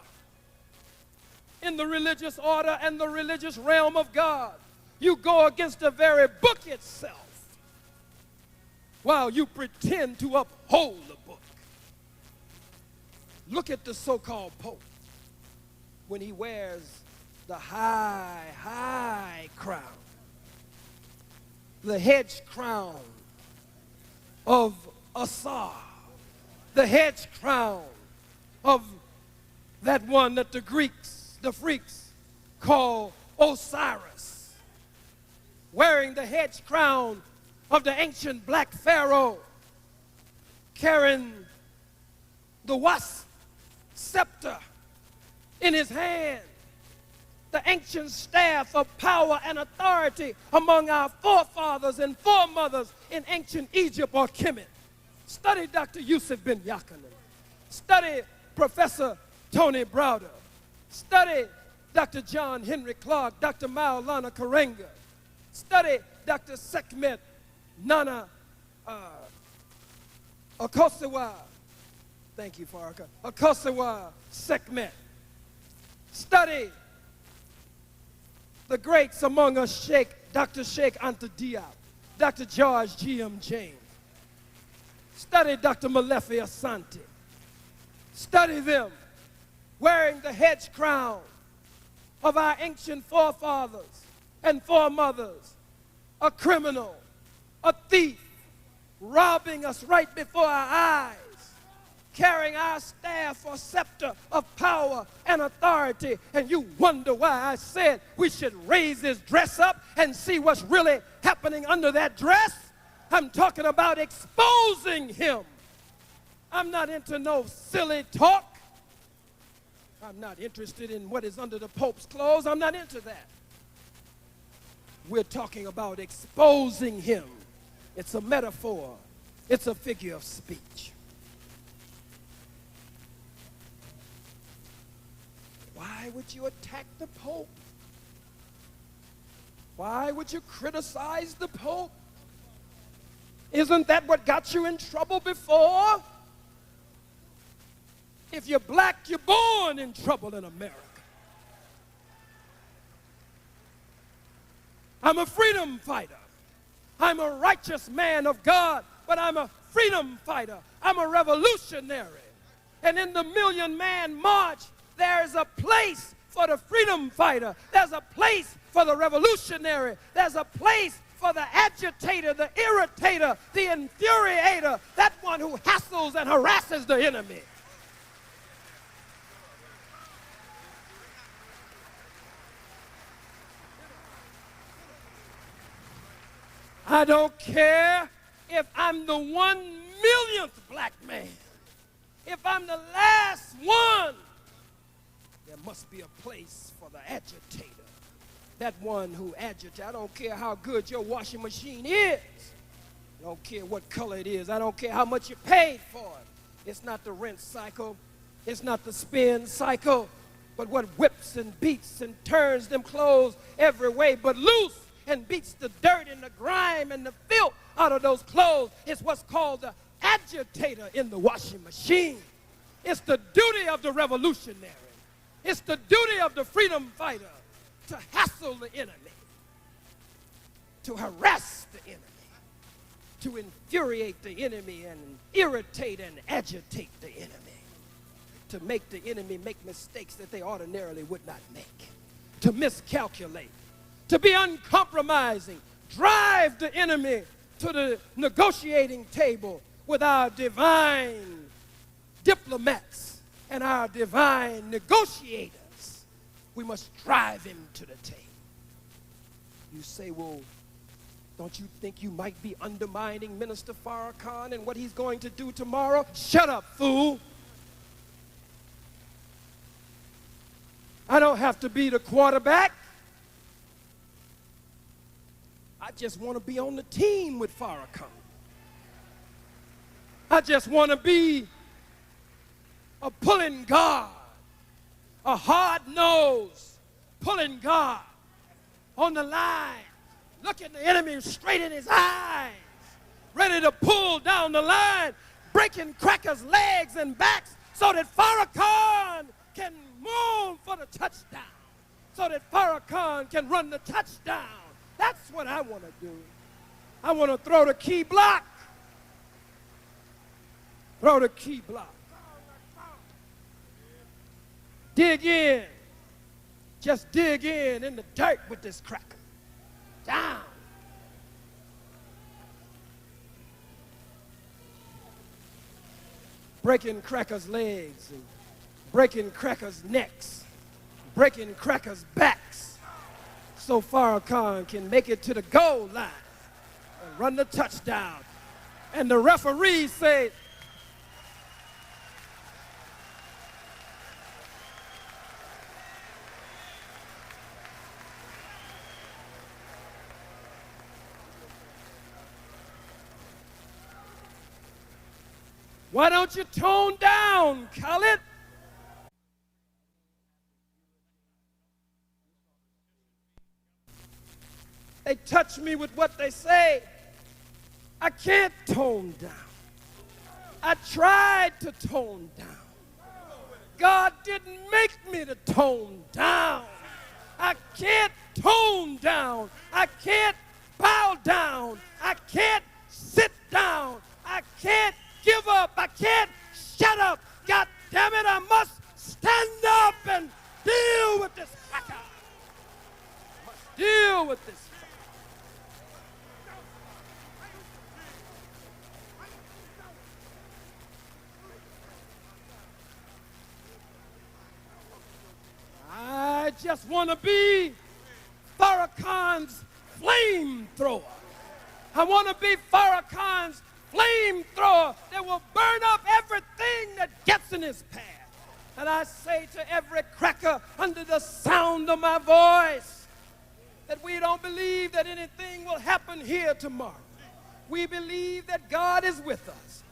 [SPEAKER 2] in the religious order and the religious realm of God. You go against the very book itself while you pretend to uphold the book. Look at the so-called Pope when he wears the high crown, the hedge crown of Asar, the hedge crown of that one that the Greeks, the freaks, call Osiris, wearing the hedge crown of the ancient black pharaoh, carrying the wasp scepter in his hand, the ancient staff of power and authority among our forefathers and foremothers in ancient Egypt or Kemet. Study Dr. Yusuf bin Yaqanan. Study Professor Tony Browder. Study Dr. John Henry Clark, Dr. Maulana Karenga. Study Dr. Sekhmet Nana Okosewa. Thank you, Faraka. Okosewa Sekhmet. Study the greats among us, Dr. Sheikh Anta Diop, Dr. George G.M. James. Study Dr. Malefi Asante. Study them wearing the hedge crown of our ancient forefathers and foremothers, a criminal, a thief, robbing us right before our eyes, carrying our staff or scepter of power and authority, and you wonder why I said we should raise his dress up and see what's really happening under that dress. I'm talking about exposing him. I'm not into no silly talk. I'm not interested in what is under the Pope's clothes. I'm not into that. We're talking about exposing him. It's a metaphor. It's a figure of speech. Why would you attack the Pope? Why would you criticize the Pope? Isn't that what got you in trouble before? If you're black, you're born in trouble in America. I'm a freedom fighter. I'm a righteous man of God, but I'm a freedom fighter. I'm a revolutionary. And in the Million Man March, there's a place for the freedom fighter. There's a place for the revolutionary. There's a place for the agitator, the irritator, the infuriator, that one who hassles and harasses the enemy. I don't care if I'm the 1,000,000th black man. If I'm the last one, there must be a place for the agitator. That one who agitates. I don't care how good your washing machine is. I don't care what color it is. I don't care how much you paid for it. It's not the rent cycle. It's not the spin cycle. But what whips and beats and turns them clothes every way but loose and beats the dirt and the grime and the filth out of those clothes is what's called the agitator in the washing machine. It's the duty of the revolutionary. It's the duty of the freedom fighter to hassle the enemy, to harass the enemy, to infuriate the enemy and irritate and agitate the enemy, to make the enemy make mistakes that they ordinarily would not make, to miscalculate, to be uncompromising, drive the enemy to the negotiating table with our divine diplomats and our divine negotiators. We must drive him to the table. You say, well, don't you think you might be undermining Minister Farrakhan and what he's going to do tomorrow? Shut up, fool. I don't have to be the quarterback. I just want to be on the team with Farrakhan. I just want to be a pulling guard, a hard-nosed pulling guard on the line, looking the enemy straight in his eyes, ready to pull down the line, breaking crackers' legs and backs so that Farrakhan can move for the touchdown, so that Farrakhan can run the touchdown. That's what I want to do. I want to throw the key block. Throw the key block. Dig in. Just dig in the dirt with this cracker. Down. Breaking crackers' legs and breaking crackers' necks, breaking crackers' backs, so Farrakhan can make it to the goal line and run the touchdown. And the referee said, why don't you tone down, Khallid? They touch me with what they say. I can't tone down. I tried to tone down. God didn't make me to tone down. I can't tone down. I can't bow down. I can't sit down. I can't give up. I can't shut up. God damn it, I must stand up and deal with this cracker. I must deal with this. I just want to be Farrakhan's flamethrower. I want to be Farrakhan's flamethrower that will burn up everything that gets in his path. And I say to every cracker under the sound of my voice that we don't believe that anything will happen here tomorrow. We believe that God is with us.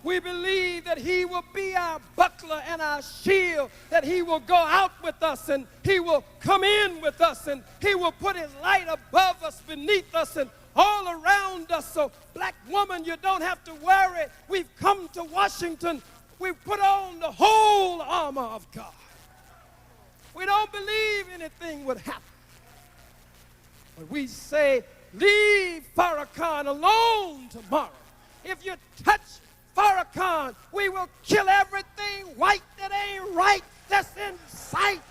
[SPEAKER 2] We believe that he will be our buckler and our shield, that he will go out with us and he will come in with us and he will put his light above us, beneath us, and all around us. So, black woman, you don't have to worry. We've come to Washington. We've put on the whole armor of God. We don't believe anything would happen. But we say, leave Farrakhan alone tomorrow. If you touch Farrakhan, we will kill everything white that ain't right that's in sight.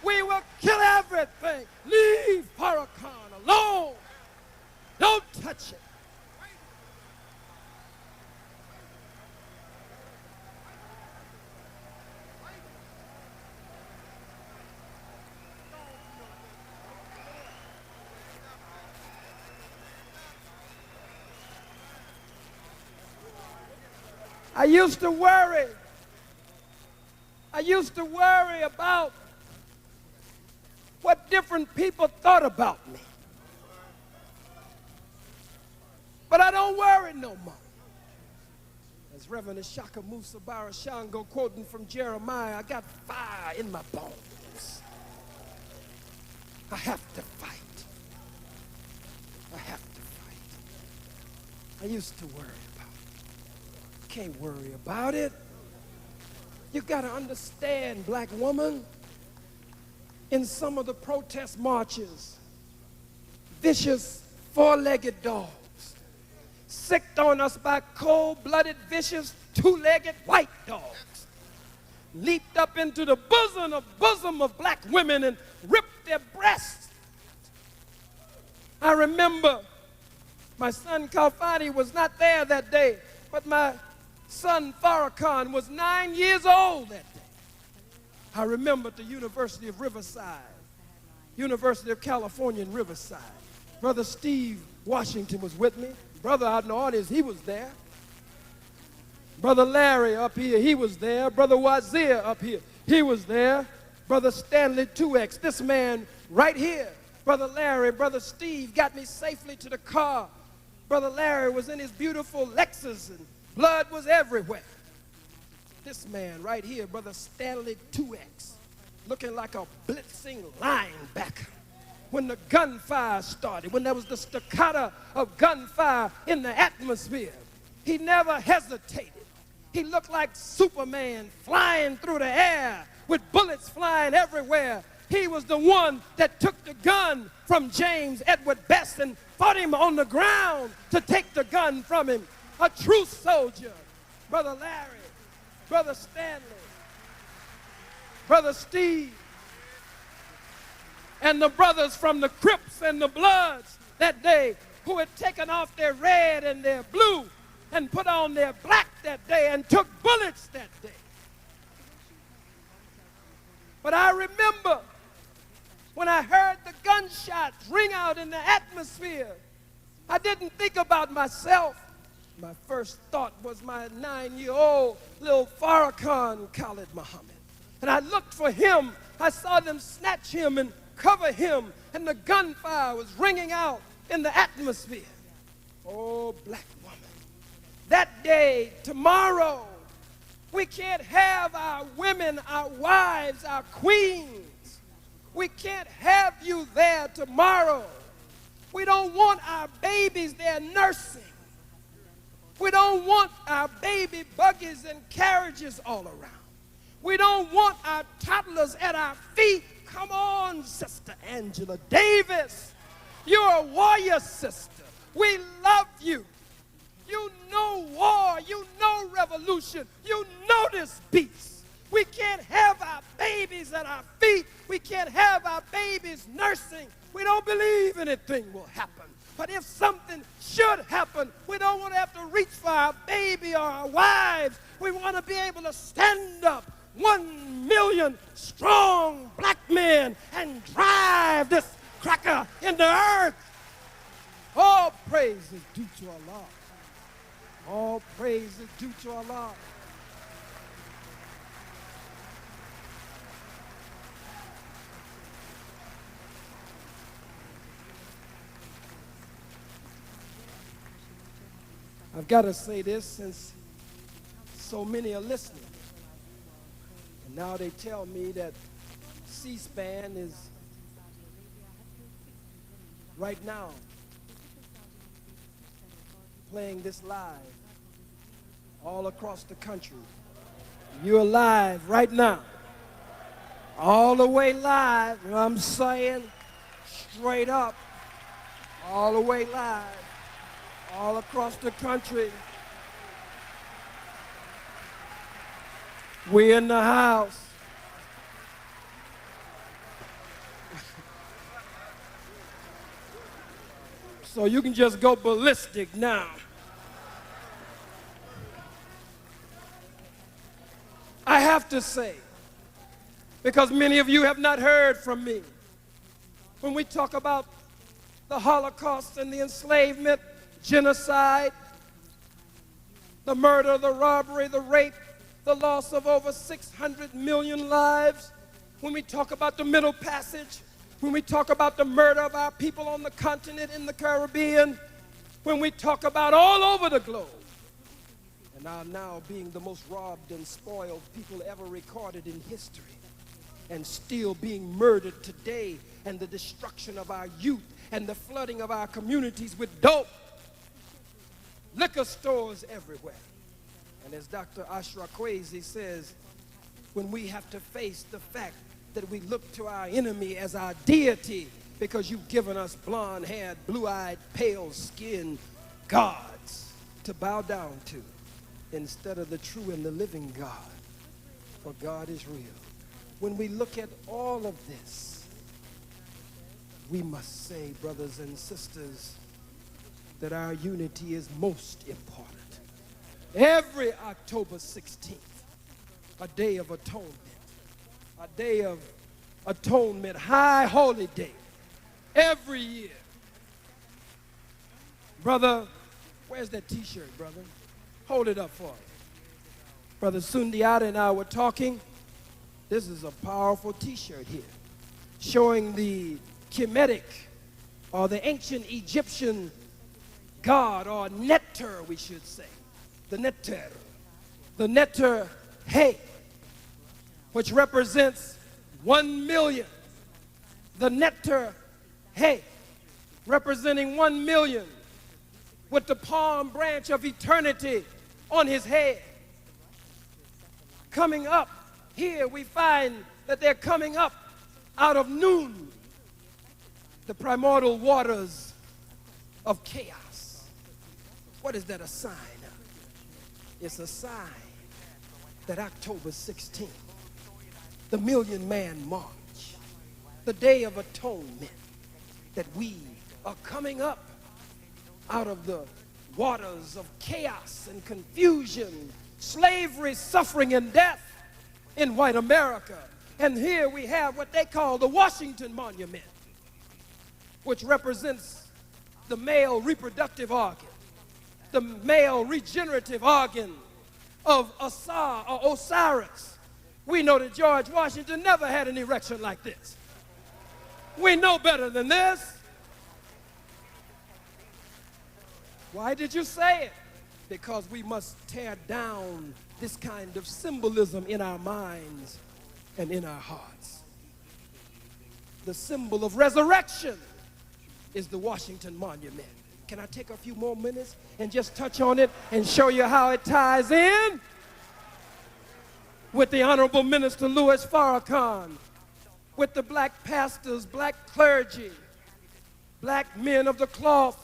[SPEAKER 2] We will kill everything. Leave Farrakhan alone. Don't touch it. I used to worry about what different people thought about me. But I don't worry no more. As Reverend Ishaka Musa Barashango quoting from Jeremiah, I got fire in my bones. I have to fight. I have to fight. I used to worry about it. Can't worry about it. You got to understand, black woman, in some of the protest marches, vicious four-legged dogs sicked on us by cold-blooded, vicious, two-legged white dogs, leaped up into the bosom of black women and ripped their breasts. I remember my son Khallid was not there that day, but my son Farrakhan was 9 years old that day. I remember at the University of Riverside, University of California in Riverside, Brother Steve Washington was with me. Brother out in the audience, he was there. Brother Larry up here, he was there. Brother Wazir up here, he was there. Brother Stanley 2X, this man right here. Brother Larry, Brother Steve got me safely to the car. Brother Larry was in his beautiful Lexus and blood was everywhere. This man right here, Brother Stanley 2X, looking like a blitzing linebacker. When the gunfire started, when there was the staccato of gunfire in the atmosphere, he never hesitated. He looked like Superman flying through the air with bullets flying everywhere. He was the one that took the gun from James Edward Best and fought him on the ground to take the gun from him. A true soldier. Brother Larry, Brother Stanley, Brother Steve, and the brothers from the Crips and the Bloods that day who had taken off their red and their blue and put on their black that day and took bullets that day. But I remember when I heard the gunshots ring out in the atmosphere, I didn't think about myself. My first thought was my 9-year-old little Farrakhan Khallid Muhammad. And I looked for him. I saw them snatch him and cover him, and the gunfire was ringing out in the atmosphere. Oh, black woman. That day, tomorrow, we can't have our women, our wives, our queens. We can't have you there tomorrow. We don't want our babies there nursing. We don't want our baby buggies and carriages all around. We don't want our toddlers at our feet. Come on, Sister Angela Davis. You're a warrior sister. We love you. You know war. You know revolution. You know this beast. We can't have our babies at our feet. We can't have our babies nursing. We don't believe anything will happen. But if something should happen, we don't want to have to reach for our baby or our wives. We want to be able to stand up, 1 million strong black men, and drive this cracker in the earth. All praise is due to Allah. All praise is due to Allah. I've got to say this since so many are listening. And now they tell me that C-SPAN is right now playing this live all across the country. You're live right now. All the way live, you know what I'm saying? Straight up. All the way live. All across the country. We in the house. So you can just go ballistic now. I have to say, because many of you have not heard from me, when we talk about the Holocaust and the enslavement, genocide, the murder, the robbery, the rape, the loss of over 600 million lives, when we talk about the Middle Passage, when we talk about the murder of our people on the continent in the Caribbean, when we talk about all over the globe, and our now being the most robbed and spoiled people ever recorded in history, and still being murdered today, and the destruction of our youth, and the flooding of our communities with dope, liquor stores everywhere. And as Dr. Ashra Kwesi says, when we have to face the fact that we look to our enemy as our deity because you've given us blonde-haired, blue-eyed, pale-skinned gods. to bow down to instead of the true and the living God. For God is real. When we look at all of this, we must say, brothers and sisters, that our unity is most important. Every October 16th, a day of atonement, a day of atonement, high holy day, every year. Brother, where's that t-shirt, brother? Hold it up for us. Brother Sundiata and I were talking. This is a powerful t-shirt here, showing the Kemetic, or the ancient Egyptian god, or Neter, we should say. The Neter Hey, which represents 1 million. The Neter Hey, representing 1 million, with the palm branch of eternity on his head. Coming up, here we find that they're coming up out of Nun, the primordial waters of chaos. What is that a sign of? It's a sign that October 16th, the Million Man March, the Day of Atonement, that we are coming up out of the waters of chaos and confusion, slavery, suffering, and death in white America. And here we have what they call the Washington Monument, which represents the male reproductive organ, the male regenerative organ of Osiris. We know that George Washington never had an erection like this. We know better than this. Why did you say it? Because we must tear down this kind of symbolism in our minds and in our hearts. The symbol of resurrection is the Washington Monument. Can I take a few more minutes and just touch on it and show you how it ties in with the Honorable Minister Louis Farrakhan, with the black pastors, black clergy, black men of the cloth,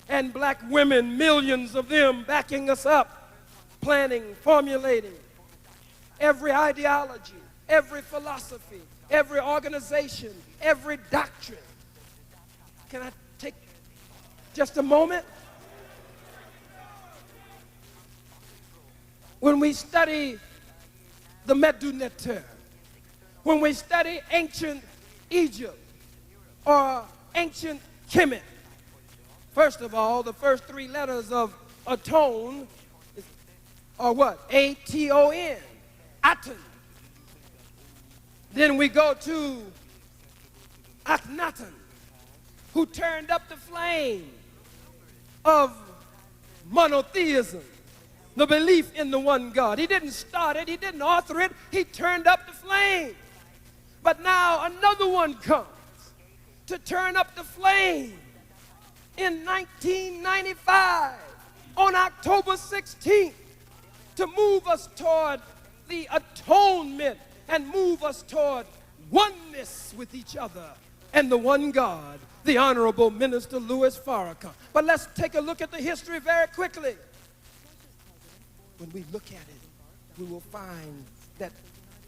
[SPEAKER 2] and black women, millions of them backing us up, planning, formulating every ideology, every philosophy, every organization, every doctrine. Can I take just a moment? When we study the Medu Neter, when we study ancient Egypt or ancient Kemet, first of all, the first 3 letters of atone are what? A-T-O-N, Aton. Then we go to Akhenaten, who turned up the flame of monotheism, the belief in the one God. He didn't start it, he didn't author it, he turned up the flame. But now another one comes to turn up the flame. In 1995, on October 16th, to move us toward the atonement and move us toward oneness with each other and the one God, the Honorable Minister Louis Farrakhan. But let's take a look at the history very quickly. When we look at it, we will find that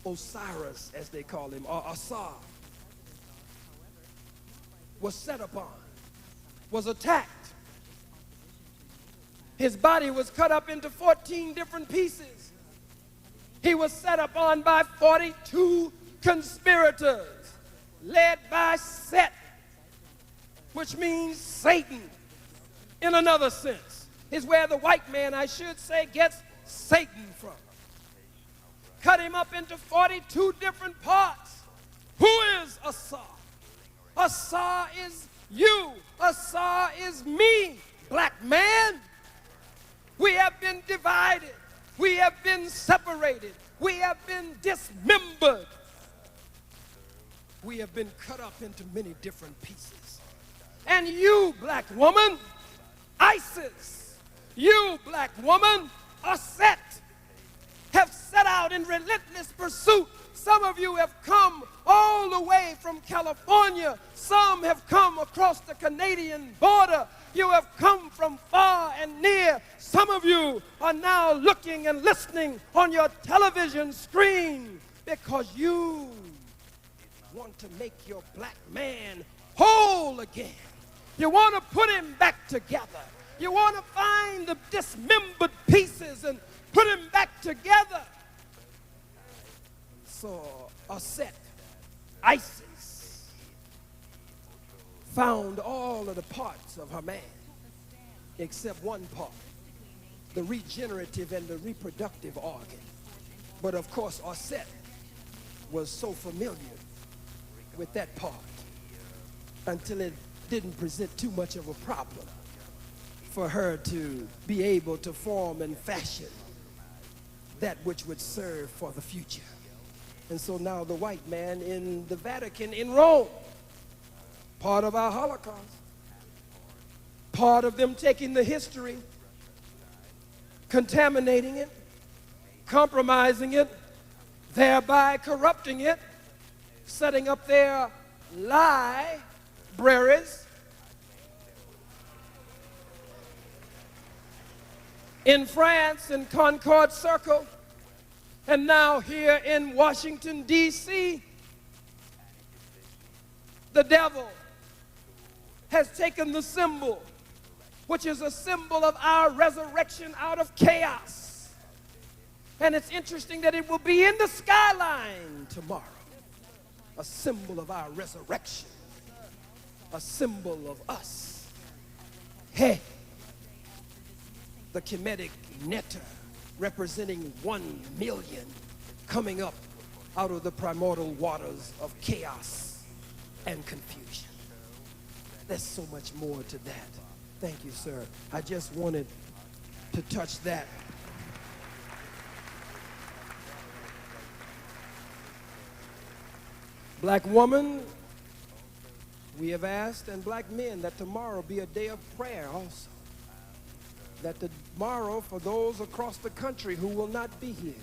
[SPEAKER 2] Osiris, as they call him, or Asar, was set upon, was attacked. His body was cut up into 14 different pieces. He was set upon by 42 conspirators, led by Set, which means Satan in another sense. Is where the white man, I should say, gets Satan from. Cut him up into 42 different parts. Who is Asar? Asar is you. Asar is me, black man. We have been divided. We have been separated. We have been dismembered. We have been cut up into many different pieces. And you, black woman, ISIS, you, black woman, are set, have set out in relentless pursuit Some of you have come all the way from California. Some have come across the Canadian border. You have come from far and near. Some of you are now looking and listening on your television screen because you want to make your black man whole again. You want to put him back together. You want to find the dismembered pieces and put him back together. So Osset, ISIS, found all of the parts of her man except one part, the regenerative and the reproductive organ. But of course, Osset was so familiar with that part until it didn't present too much of a problem for her to be able to form and fashion that which would serve for the future. And so now the white man in the Vatican in Rome, part of our Holocaust, part of them taking the history, contaminating it, compromising it, thereby corrupting it, setting up their libraries in France in Concord Circle, and now here in Washington, D.C., the devil has taken the symbol, which is a symbol of our resurrection out of chaos. And it's interesting that it will be in the skyline tomorrow, a symbol of our resurrection, a symbol of us. Hey, the Kemetic netter, representing 1 million coming up out of the primordial waters of chaos and confusion. There's so much more to that. Thank you, sir. I just wanted to touch that. Black woman, we have asked, and black men, that tomorrow be a day of prayer also. That tomorrow, for those across the country who will not be here,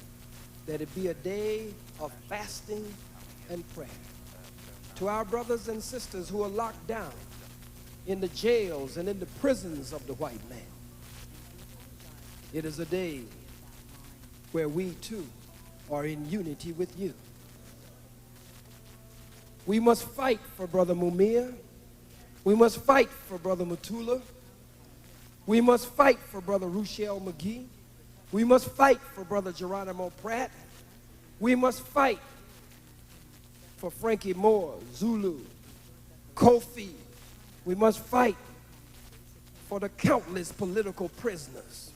[SPEAKER 2] that it be a day of fasting and prayer. To our brothers and sisters who are locked down in the jails and in the prisons of the white man, it is a day where we too are in unity with you. We must fight for Brother Mumia. We must fight for Brother Matula. We must fight for Brother Ruchell McGee. We must fight for Brother Geronimo Pratt. We must fight for Frankie Moore, Zulu, Kofi. We must fight for the countless political prisoners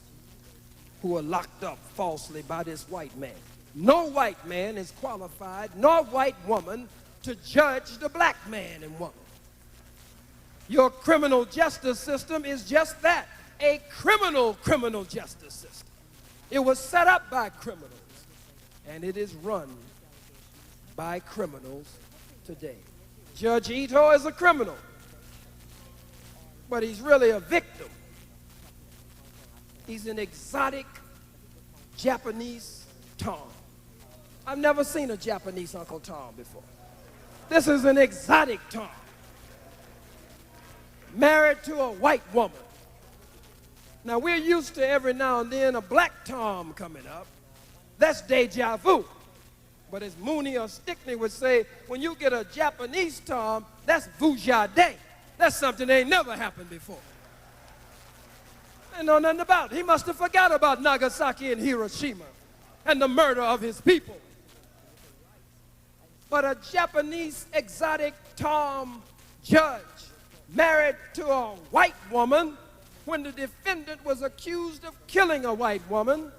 [SPEAKER 2] who are locked up falsely by this white man. No white man is qualified, nor white woman, to judge the black man and woman. Your criminal justice system is just that, a criminal justice system. It was set up by criminals, and it is run by criminals today. Judge Ito is a criminal, but he's really a victim. He's an exotic Japanese Tom. I've never seen a Japanese Uncle Tom before. This is an exotic Tom, married to a white woman. Now, we're used to every now and then a black Tom coming up. That's deja vu. But as Mooney or Stickney would say, when you get a Japanese Tom, that's vujade. That's something that ain't never happened before. They know nothing about it. He must have forgot about Nagasaki and Hiroshima and the murder of his people. But a Japanese exotic Tom judge married to a white woman, when the defendant was accused of killing a white woman,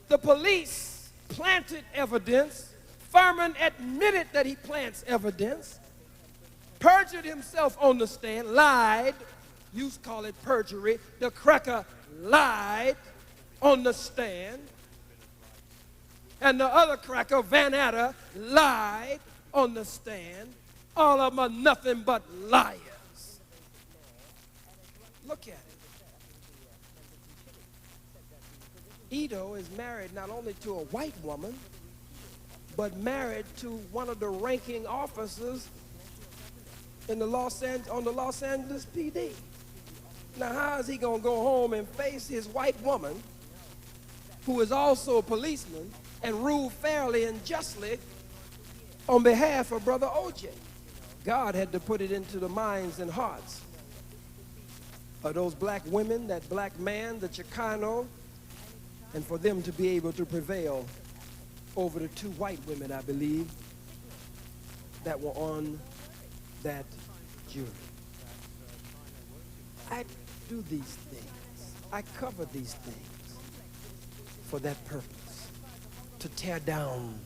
[SPEAKER 2] the police planted evidence. Furman admitted that he plants evidence, perjured himself on the stand, lied. You call it perjury. The cracker lied on the stand. And the other cracker, Van Atta, lied on the stand. All of them are nothing but liars. Look at it. Ito is married not only to a white woman, but married to one of the ranking officers in the on the Los Angeles PD. Now, how is he going to go home and face his white woman, who is also a policeman, and rule fairly and justly on behalf of Brother OJ? God had to put it into the minds and hearts of those black women, that black man, the Chicano, and for them to be able to prevail over the two white women, I believe, that were on that jury. I do these things. I cover these things for that purpose, to tear down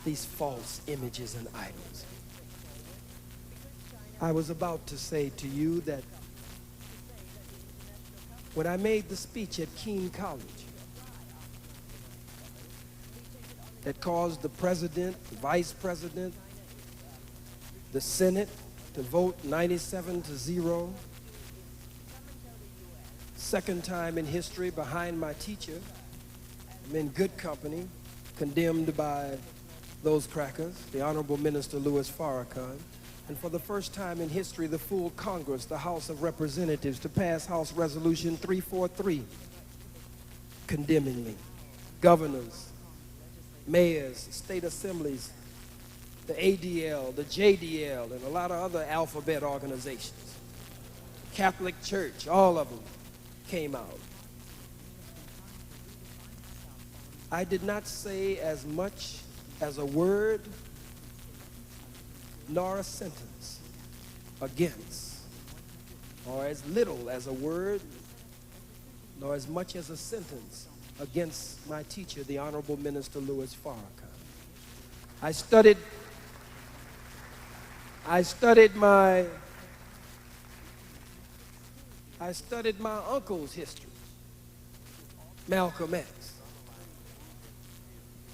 [SPEAKER 2] these false images and idols. I was about to say to you that when I made the speech at Keene College that caused the president, the vice president, the Senate to vote 97-0, second time in history behind my teacher, I'm in good company, condemned by those crackers, the Honorable Minister Louis Farrakhan, and for the first time in history, the full Congress, the House of Representatives, to pass House Resolution 343, condemning me. Governors, mayors, state assemblies, the ADL, the JDL, and a lot of other alphabet organizations, Catholic Church, all of them came out. I did not say as much as a word nor a sentence against, or as little as a word nor as much as a sentence against my teacher, the Honorable Minister Louis Farrakhan. I studied my uncle's history, Malcolm X,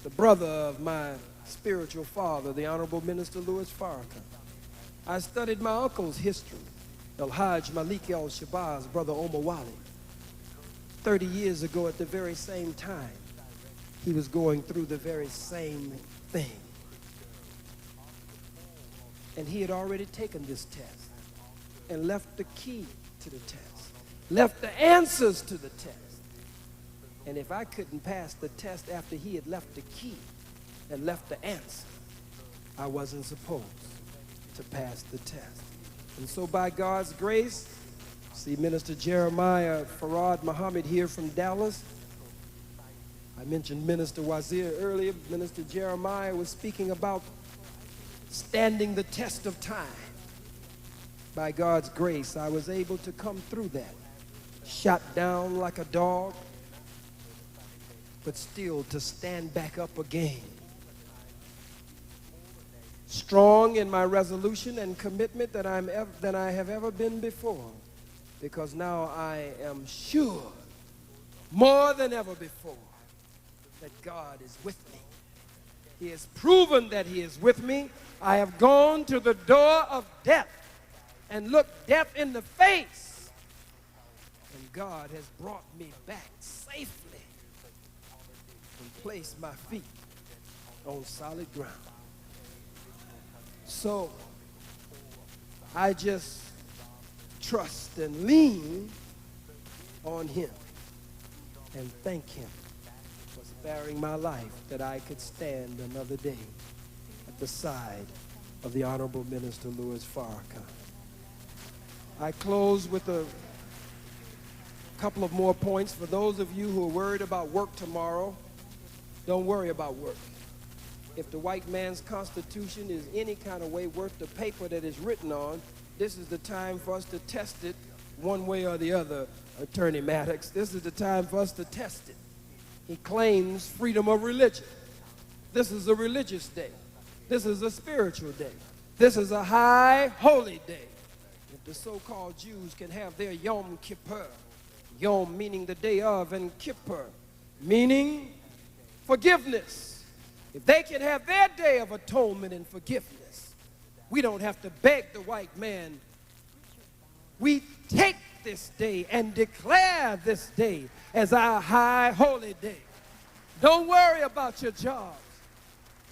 [SPEAKER 2] the brother of my spiritual father, the Honorable Minister Louis Farrakhan. I studied my uncle's history, El-Hajj Malik El-Shabazz, brother Omar Wali. 30 years ago at the very same time, he was going through the very same thing. And he had already taken this test and left the key to the test, left the answers to the test. And if I couldn't pass the test after he had left the key and left the answer, I wasn't supposed to pass the test. And so by God's grace, see Minister Jeremiah Farad Muhammad here from Dallas. I mentioned Minister Wazir earlier. Minister Jeremiah was speaking about standing the test of time. By God's grace, I was able to come through that, shot down like a dog, but still to stand back up again. Strong in my resolution and commitment than I have ever been before, because now I am sure, more than ever before, that God is with me. He has proven that he is with me. I have gone to the door of death and looked death in the face, and God has brought me back safely and placed my feet on solid ground. So I just trust and lean on him and thank him for sparing my life that I could stand another day at the side of the Honorable Minister Louis Farrakhan. I close with a couple of more points. For those of you who are worried about work tomorrow, don't worry about work. If the white man's constitution is any kind of way worth the paper that it's written on, this is the time for us to test it one way or the other, Attorney Maddox. This is the time for us to test it. He claims freedom of religion. This is a religious day. This is a spiritual day. This is a high, holy day. If the so-called Jews can have their Yom Kippur, Yom meaning the day of, and Kippur meaning forgiveness. If they can have their day of atonement and forgiveness, we don't have to beg the white man. We take this day and declare this day as our high holy day. Don't worry about your jobs.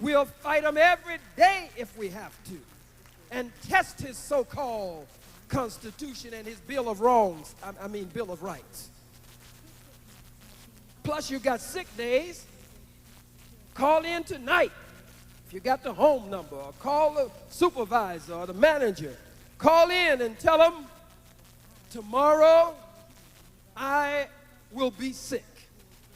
[SPEAKER 2] We'll fight him every day if we have to, and test his so-called Constitution and his Bill of Wrongs, Bill of Rights. Plus, you got sick days. Call in tonight if you got the home number, or call the supervisor or the manager. Call in and tell them, tomorrow I will be sick.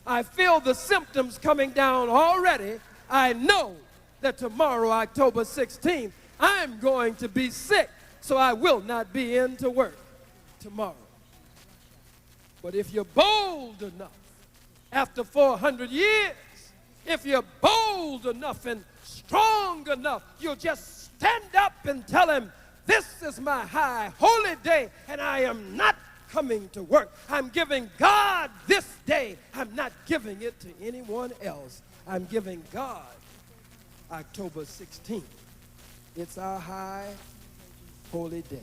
[SPEAKER 2] I feel the symptoms coming down already. I know that tomorrow, October 16th, I'm going to be sick, so I will not be in to work tomorrow. But if you're bold enough, after 400 years, if you're bold enough and strong enough, you'll just stand up and tell him, this is my high holy day, and I am not coming to work. I'm giving God this day. I'm not giving it to anyone else. I'm giving God October 16th. It's our high holy day.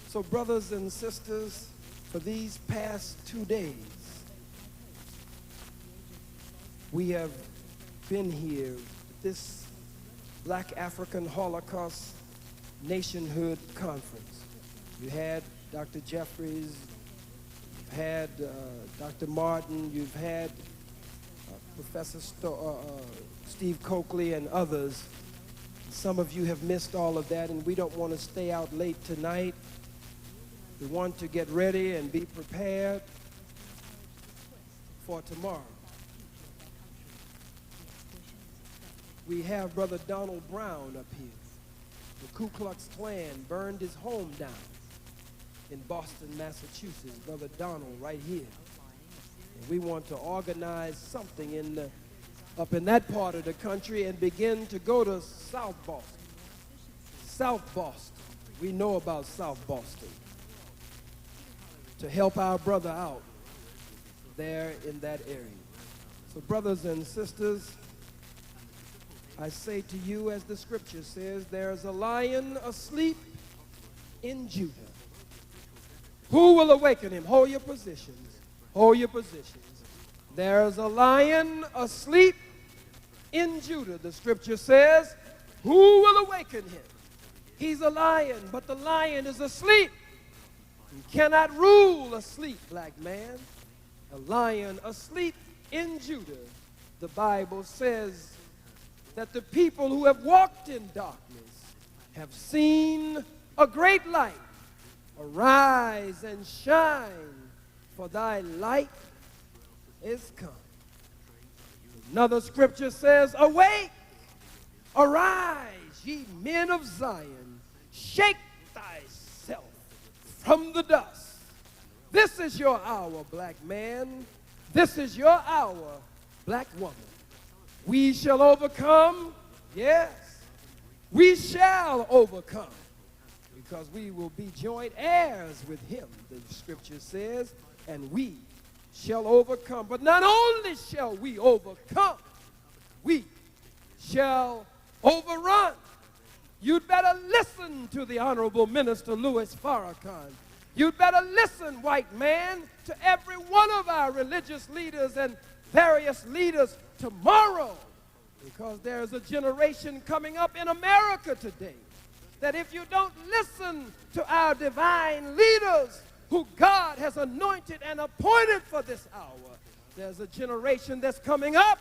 [SPEAKER 2] So brothers and sisters, for these past 2 days, we have been here at this Black African Holocaust Nationhood Conference. You had Dr. Jeffries, you've had Dr. Martin, you've had Professor Steve Coakley and others. Some of you have missed all of that, and we don't want to stay out late tonight. We want to get ready and be prepared for tomorrow. We have Brother Donald Brown up here. The Ku Klux Klan burned his home down in Boston, Massachusetts. Brother Donald right here. And we want to organize something up in that part of the country and begin to go to South Boston. South Boston. We know about South Boston. To help our brother out there in that area. So brothers and sisters, I say to you, as the scripture says, there's a lion asleep in Judah. Who will awaken him? Hold your positions. Hold your positions. There's a lion asleep in Judah. The scripture says, who will awaken him? He's a lion, but the lion is asleep. You cannot rule asleep, black man. A lion asleep in Judah. The Bible says that the people who have walked in darkness have seen a great light. Arise and shine, for thy light is come. Another scripture says, awake, arise, ye men of Zion, shake thyself from the dust. This is your hour, black man. This is your hour, black woman. We shall overcome, yes, we shall overcome, because we will be joint heirs with him, the scripture says, and we shall overcome. But not only shall we overcome, we shall overrun. You'd better listen to the Honorable Minister Louis Farrakhan. You'd better listen, white man, to every one of our religious leaders and various leaders tomorrow, because there's a generation coming up in America today that if you don't listen to our divine leaders who God has anointed and appointed for this hour, there's a generation that's coming up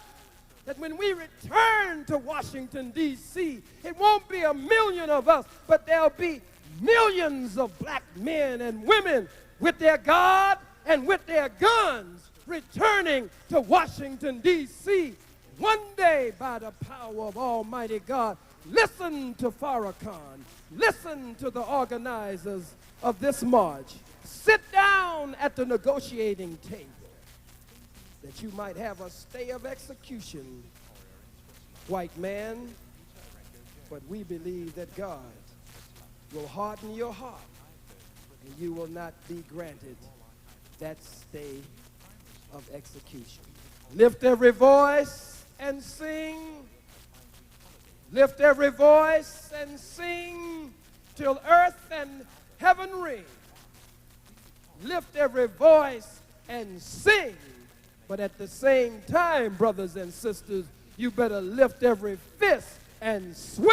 [SPEAKER 2] that when we return to Washington, D.C., it won't be 1 million of us, but there'll be millions of black men and women with their God and with their guns returning to Washington, D.C. one day by the power of Almighty God. Listen to Farrakhan. Listen to the organizers of this march. Sit down at the negotiating table that you might have a stay of execution, white man. But we believe that God will harden your heart and you will not be granted that stay of execution. Lift every voice and sing. Lift every voice and sing till earth and heaven ring. Lift every voice and sing. But at the same time, brothers and sisters, you better lift every fist and swing.